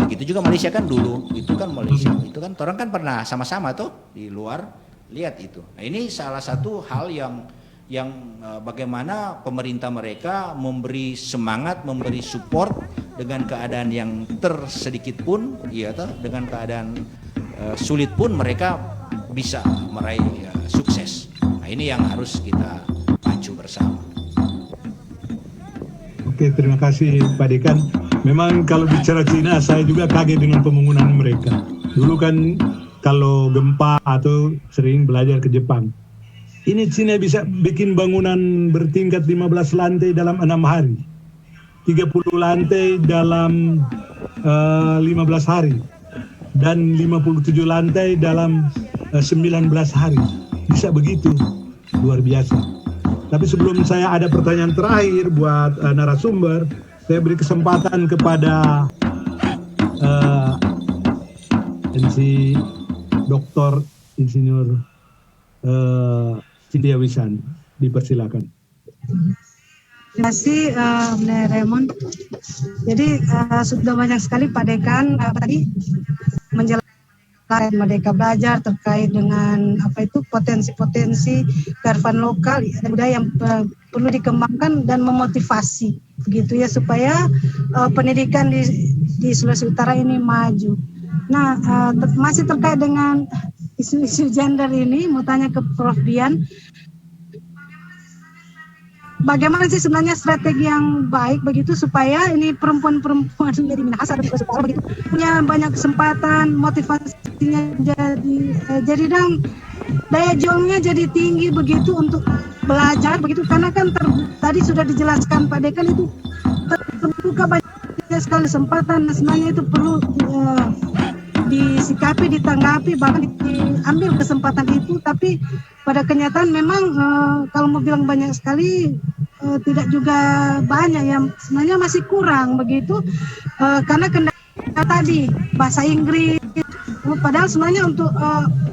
A: Begitu juga Malaysia kan dulu, itu kan Malaysia, itu kan orang kan pernah sama-sama tuh di luar lihat itu. Nah, ini salah satu hal yang bagaimana pemerintah mereka memberi semangat, memberi support dengan keadaan yang tersedikit pun, ya toh, dengan keadaan sulit pun mereka bisa meraih sukses. Nah, ini yang harus kita pacu bersama.
B: Oke, terima kasih Pak Dekan. Memang kalau bicara Cina, saya juga kaget dengan pembangunan mereka. Dulu kan kalau gempa atau sering belajar ke Jepang. Ini Cina bisa bikin bangunan bertingkat 15 lantai dalam 6 hari. 30 lantai dalam 15 hari. Dan 57 lantai dalam 19 hari. Bisa begitu. Luar biasa. Tapi sebelum saya ada pertanyaan terakhir buat narasumber, saya beri kesempatan kepada Dr. Insinyur Cynthia Wisan. Dipersilakan.
C: Terima kasih Raymond. Jadi sudah banyak sekali Pak Dekan tadi menjelaskan Merdeka Belajar terkait dengan potensi-potensi kearifan lokal dan budaya yang perlu dikembangkan dan memotivasi begitu ya supaya pendidikan di Sulawesi Utara ini maju. Nah, masih terkait dengan isu-isu gender ini, mau tanya ke Prof. Dian, bagaimana sih sebenarnya strategi yang baik begitu supaya ini perempuan-perempuan menjadi minahasa dan sekolah begitu punya banyak kesempatan, motivasinya jadi dan daya juangnya jadi tinggi begitu untuk belajar begitu, karena kan tadi sudah dijelaskan Pak Dekan itu terbuka banyak sekali kesempatan. Sebenarnya itu perlu disikapi, ditanggapi, bahkan diambil kesempatan itu, tapi pada kenyataan memang kalau mau bilang banyak sekali tidak juga banyak, yang sebenarnya masih kurang begitu karena kendala tadi bahasa Inggris, padahal sebenarnya untuk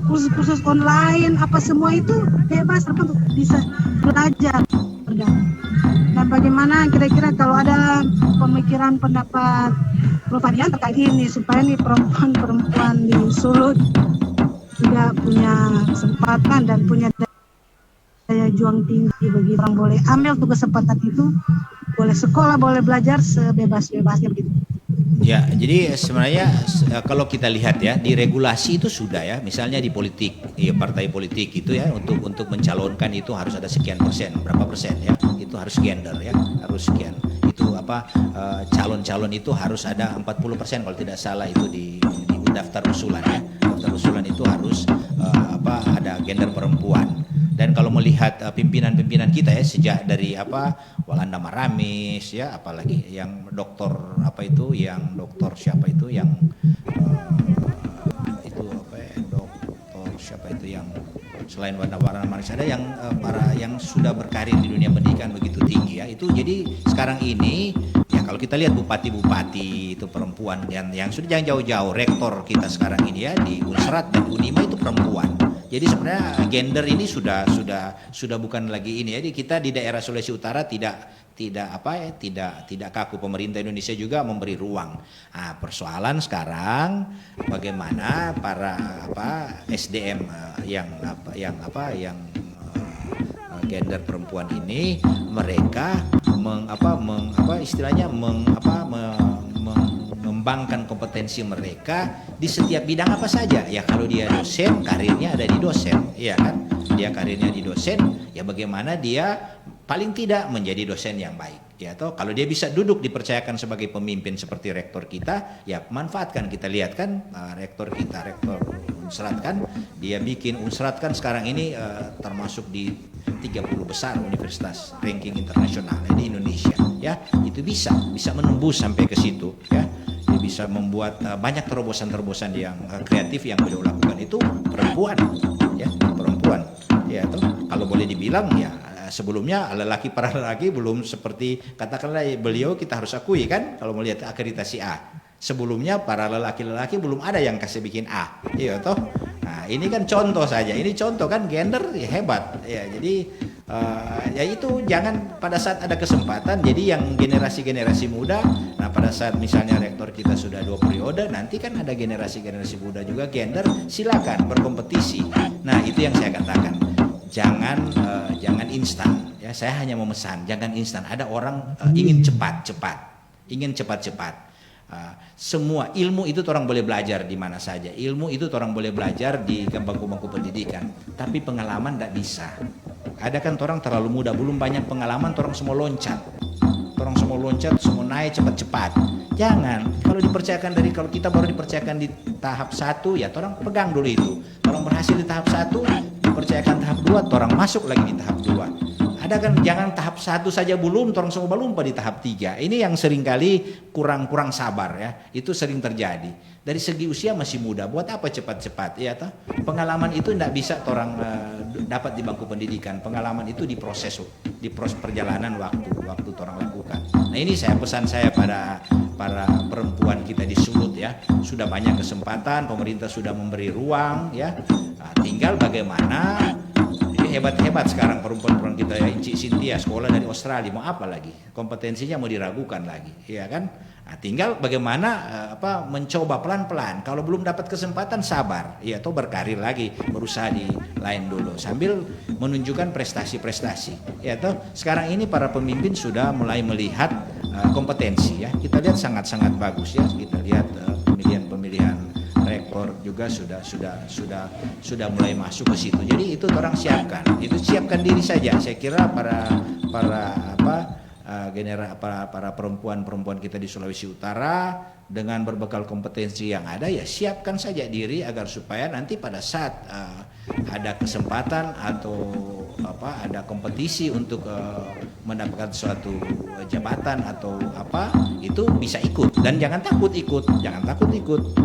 C: kursus-kursus online apa semua itu bebas untuk bisa belajar. Dan bagaimana kira-kira kalau ada pemikiran pendapat Prof. Dian terkait ini supaya nih perempuan-perempuan di Sulut juga punya kesempatan dan punya daya juang tinggi, bagi orang boleh ambil tuh kesempatan itu, boleh sekolah, boleh belajar sebebas-bebasnya begitu.
A: Ya, jadi sebenarnya kalau kita lihat ya di regulasi itu sudah ya, misalnya di politik, ya partai politik itu ya untuk mencalonkan itu harus ada sekian persen, berapa persen ya, itu harus gender ya, harus sekian. Itu calon-calon itu harus ada 40% kalau tidak salah itu di daftar usulan ya. Daftar usulan itu harus ada gender perempuan. Dan kalau melihat pimpinan-pimpinan kita ya, sejak dari Walanda Maramis ya, apalagi yang doktor doktor siapa itu yang doktor siapa itu yang selain Walanda Maramis ada yang yang sudah berkarir di dunia pendidikan begitu tinggi ya. Itu jadi sekarang ini ya, kalau kita lihat bupati-bupati itu perempuan, yang sudah jangan jauh-jauh, rektor kita sekarang ini ya di Unsrat dan Unima itu perempuan. Jadi sebenarnya gender ini sudah bukan lagi ini ya. Jadi kita di daerah Sulawesi Utara tidak kaku, pemerintah Indonesia juga memberi ruang. Nah, persoalan sekarang bagaimana para SDM yang gender perempuan ini mereka mengembangkan kompetensi mereka di setiap bidang apa saja ya. Kalau dia dosen, karirnya ada di dosen, ya kan? Dia karirnya di dosen, ya bagaimana dia paling tidak menjadi dosen yang baik, ya toh. Kalau dia bisa duduk dipercayakan sebagai pemimpin seperti rektor kita, ya manfaatkan. Kita lihat kan rektor kita, rektor Unsrat kan, dia bikin Unsrat kan sekarang ini termasuk di 30 besar universitas ranking internasional di Indonesia, ya. Itu bisa menembus sampai ke situ, ya. Dia bisa membuat banyak terobosan-terobosan yang kreatif yang beliau lakukan itu perempuan, ya, perempuan. Ya toh, kalau boleh dibilang ya sebelumnya para lelaki belum seperti katakanlah beliau, kita harus akui kan kalau melihat akreditasi A. Sebelumnya para lelaki-lelaki belum ada yang kasih bikin A, iya toh. Nah, ini kan contoh saja. Ini contoh kan gender ya, hebat ya. Jadi ya itu jangan pada saat ada kesempatan. Jadi yang generasi muda, nah pada saat misalnya rektor kita sudah 2 periode, nanti kan ada generasi muda juga gender, silakan berkompetisi. Nah, itu yang saya katakan. Jangan instan ya. Saya hanya memesan jangan instan. Ada orang ingin cepat. Semua ilmu itu orang boleh belajar di mana saja. Ilmu itu orang boleh belajar di bangku-bangku pendidikan. Tapi pengalaman tidak bisa. Ada kan orang terlalu muda, belum banyak pengalaman, orang semua loncat, semua naik cepat-cepat. Jangan. Kalau kita baru dipercayakan di tahap 1 ya, orang pegang dulu itu. Orang berhasil di tahap 1, dipercayakan tahap 2, orang masuk lagi di tahap 2. Ada kan, jangan tahap 1 saja belum, orang semua berlomba di tahap 3. Ini yang seringkali kurang sabar ya. Itu sering terjadi. Dari segi usia masih muda, buat apa cepat-cepat ya toh? Pengalaman itu tidak bisa orang dapat di bangku pendidikan. Pengalaman itu di proses perjalanan waktu orang lakukan. Nah, ini pesan saya pada para perempuan kita di Sulut ya. Sudah banyak kesempatan, pemerintah sudah memberi ruang ya. Nah, tinggal bagaimana. Hebat-hebat sekarang perempuan kita ya. Inci Cynthia sekolah dari Australia, mau apa lagi? Kompetensinya mau diragukan lagi, ya kan? Nah, tinggal bagaimana mencoba pelan-pelan. Kalau belum dapat kesempatan sabar, ya atau berkarir lagi, berusaha di lain dulu sambil menunjukkan prestasi-prestasi. Ya toh sekarang ini para pemimpin sudah mulai melihat kompetensi ya. Kita lihat sangat-sangat bagus ya. Kita lihat pemilihan rektor juga sudah mulai masuk ke situ. Jadi itu orang siapkan diri saja. Saya kira para perempuan kita di Sulawesi Utara dengan berbekal kompetensi yang ada ya, siapkan saja diri agar supaya nanti pada saat ada kesempatan atau ada kompetisi untuk mendapatkan suatu jabatan atau itu bisa ikut, dan jangan takut ikut.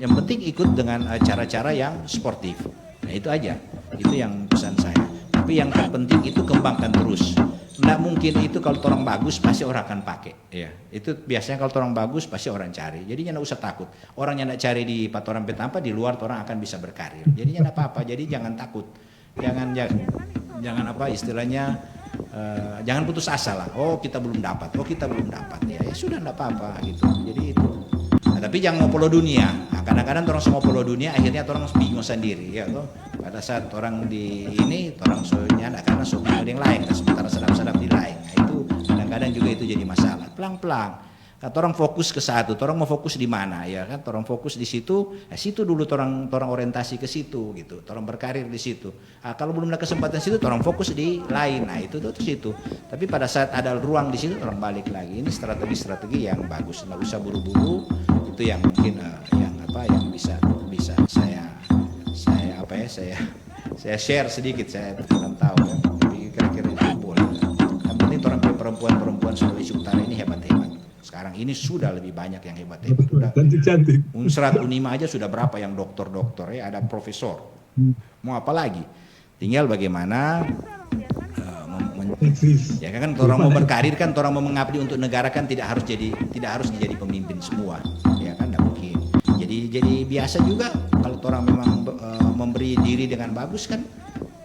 A: Yang penting ikut dengan cara-cara yang sportif. Nah, itu aja. Itu yang pesan saya. Tapi yang terpenting itu kembangkan terus. Nggak mungkin itu kalau orang bagus pasti orang akan pakai. Ya, itu biasanya kalau orang bagus pasti orang cari. Jadinya nggak usah takut. Orang yang nggak cari di Patoran Petampa, di luar orang akan bisa berkarir. Jadinya nggak apa-apa. Jadi jangan takut. Jangan istilahnya jangan putus asa lah. Oh kita belum dapat. Ya sudah nggak apa-apa gitu. Jadi itu. Nah, tapi jangan mau polo dunia. Nah, kadang-kadang orang semua polo dunia, akhirnya orang bingung sendiri. Ya toh. Pada saat orang di ini, orang soalnya karena bingung yang lain, sementara sedap-sedap di lain. Nah, itu kadang-kadang juga itu jadi masalah. Pelan-pelan. Kata orang fokus ke satu, orang mau fokus di mana ya kan? Orang fokus di situ, situ dulu orang orientasi ke situ gitu. Orang berkarir di situ. Nah, kalau belum ada kesempatan situ, orang fokus di lain. Nah, itu tuh situ. Tapi pada saat ada ruang di situ, orang balik lagi. Ini strategi yang bagus. Nggak usah buru-buru. Itu yang mungkin yang bisa saya share sedikit. Saya kurang tahu ya. Tapi perempuan Sulawesi Utara ini hebat-hebat. Sekarang ini sudah lebih banyak yang hebat-hebat.
B: Betul,
A: Sudah
B: cantik-cantik.
A: Unsrat Unima aja sudah berapa yang doktor-doktor ya, ada profesor. Mau apa lagi? Tinggal bagaimana ya kan orang mau berkarir kan, orang mau mengabdi untuk negara kan tidak harus jadi pemimpin semua, ya kan, tidak mungkin. Jadi biasa juga kalau orang memang memberi diri dengan bagus kan,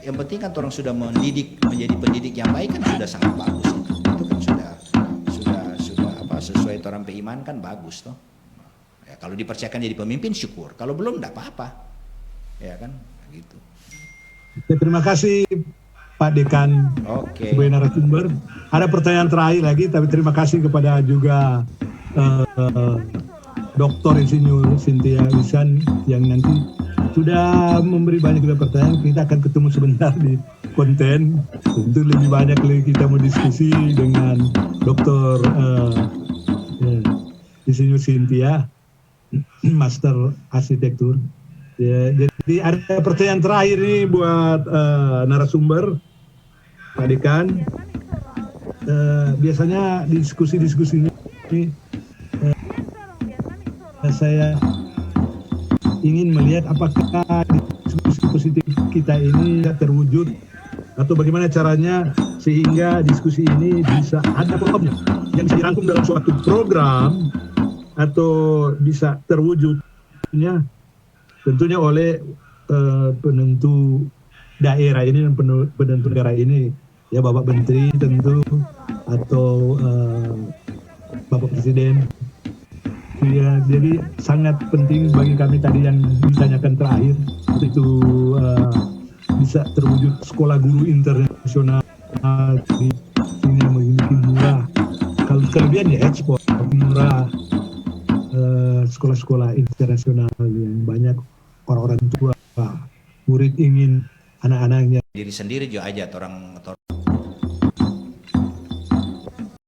A: yang penting kan orang sudah mendidik menjadi pendidik yang baik kan sudah sangat bagus itu kan sudah apa sesuai orang beriman kan bagus toh. Ya, kalau dipercayakan jadi pemimpin syukur, kalau belum tidak apa-apa, ya kan gitu.
B: Oke, terima kasih Pak Dekan sebagai narasumber. Ada pertanyaan terakhir lagi, tapi terima kasih kepada juga Dr. Insinyur Cynthia Wisan yang nanti sudah memberi banyak juga pertanyaan. Kita akan ketemu sebentar di konten. Tentu lebih banyak lagi kita mau diskusi dengan Dr. Insinyur Cynthia, Master Arsitektur. Ya, jadi ada pertanyaan terakhir nih buat narasumber Pak Dekan. Biasanya diskusi-diskusi ini saya ingin melihat apakah diskusi positif kita ini terwujud atau bagaimana caranya sehingga diskusi ini bisa ada pokoknya yang bisa dirangkum dalam suatu program atau bisa terwujudnya tentunya oleh penentu daerah ini dan penentu negara ini, ya Bapak Menteri tentu atau Bapak Presiden. Ya, jadi sangat penting bagi kami tadi yang ditanyakan terakhir itu bisa terwujud sekolah guru internasional di sini yang memiliki murah. Kalau kelebihan ya ekspor murah, sekolah-sekolah internasional yang banyak orang-orang tua murid ingin anak-anaknya
A: diri sendiri juga aja orang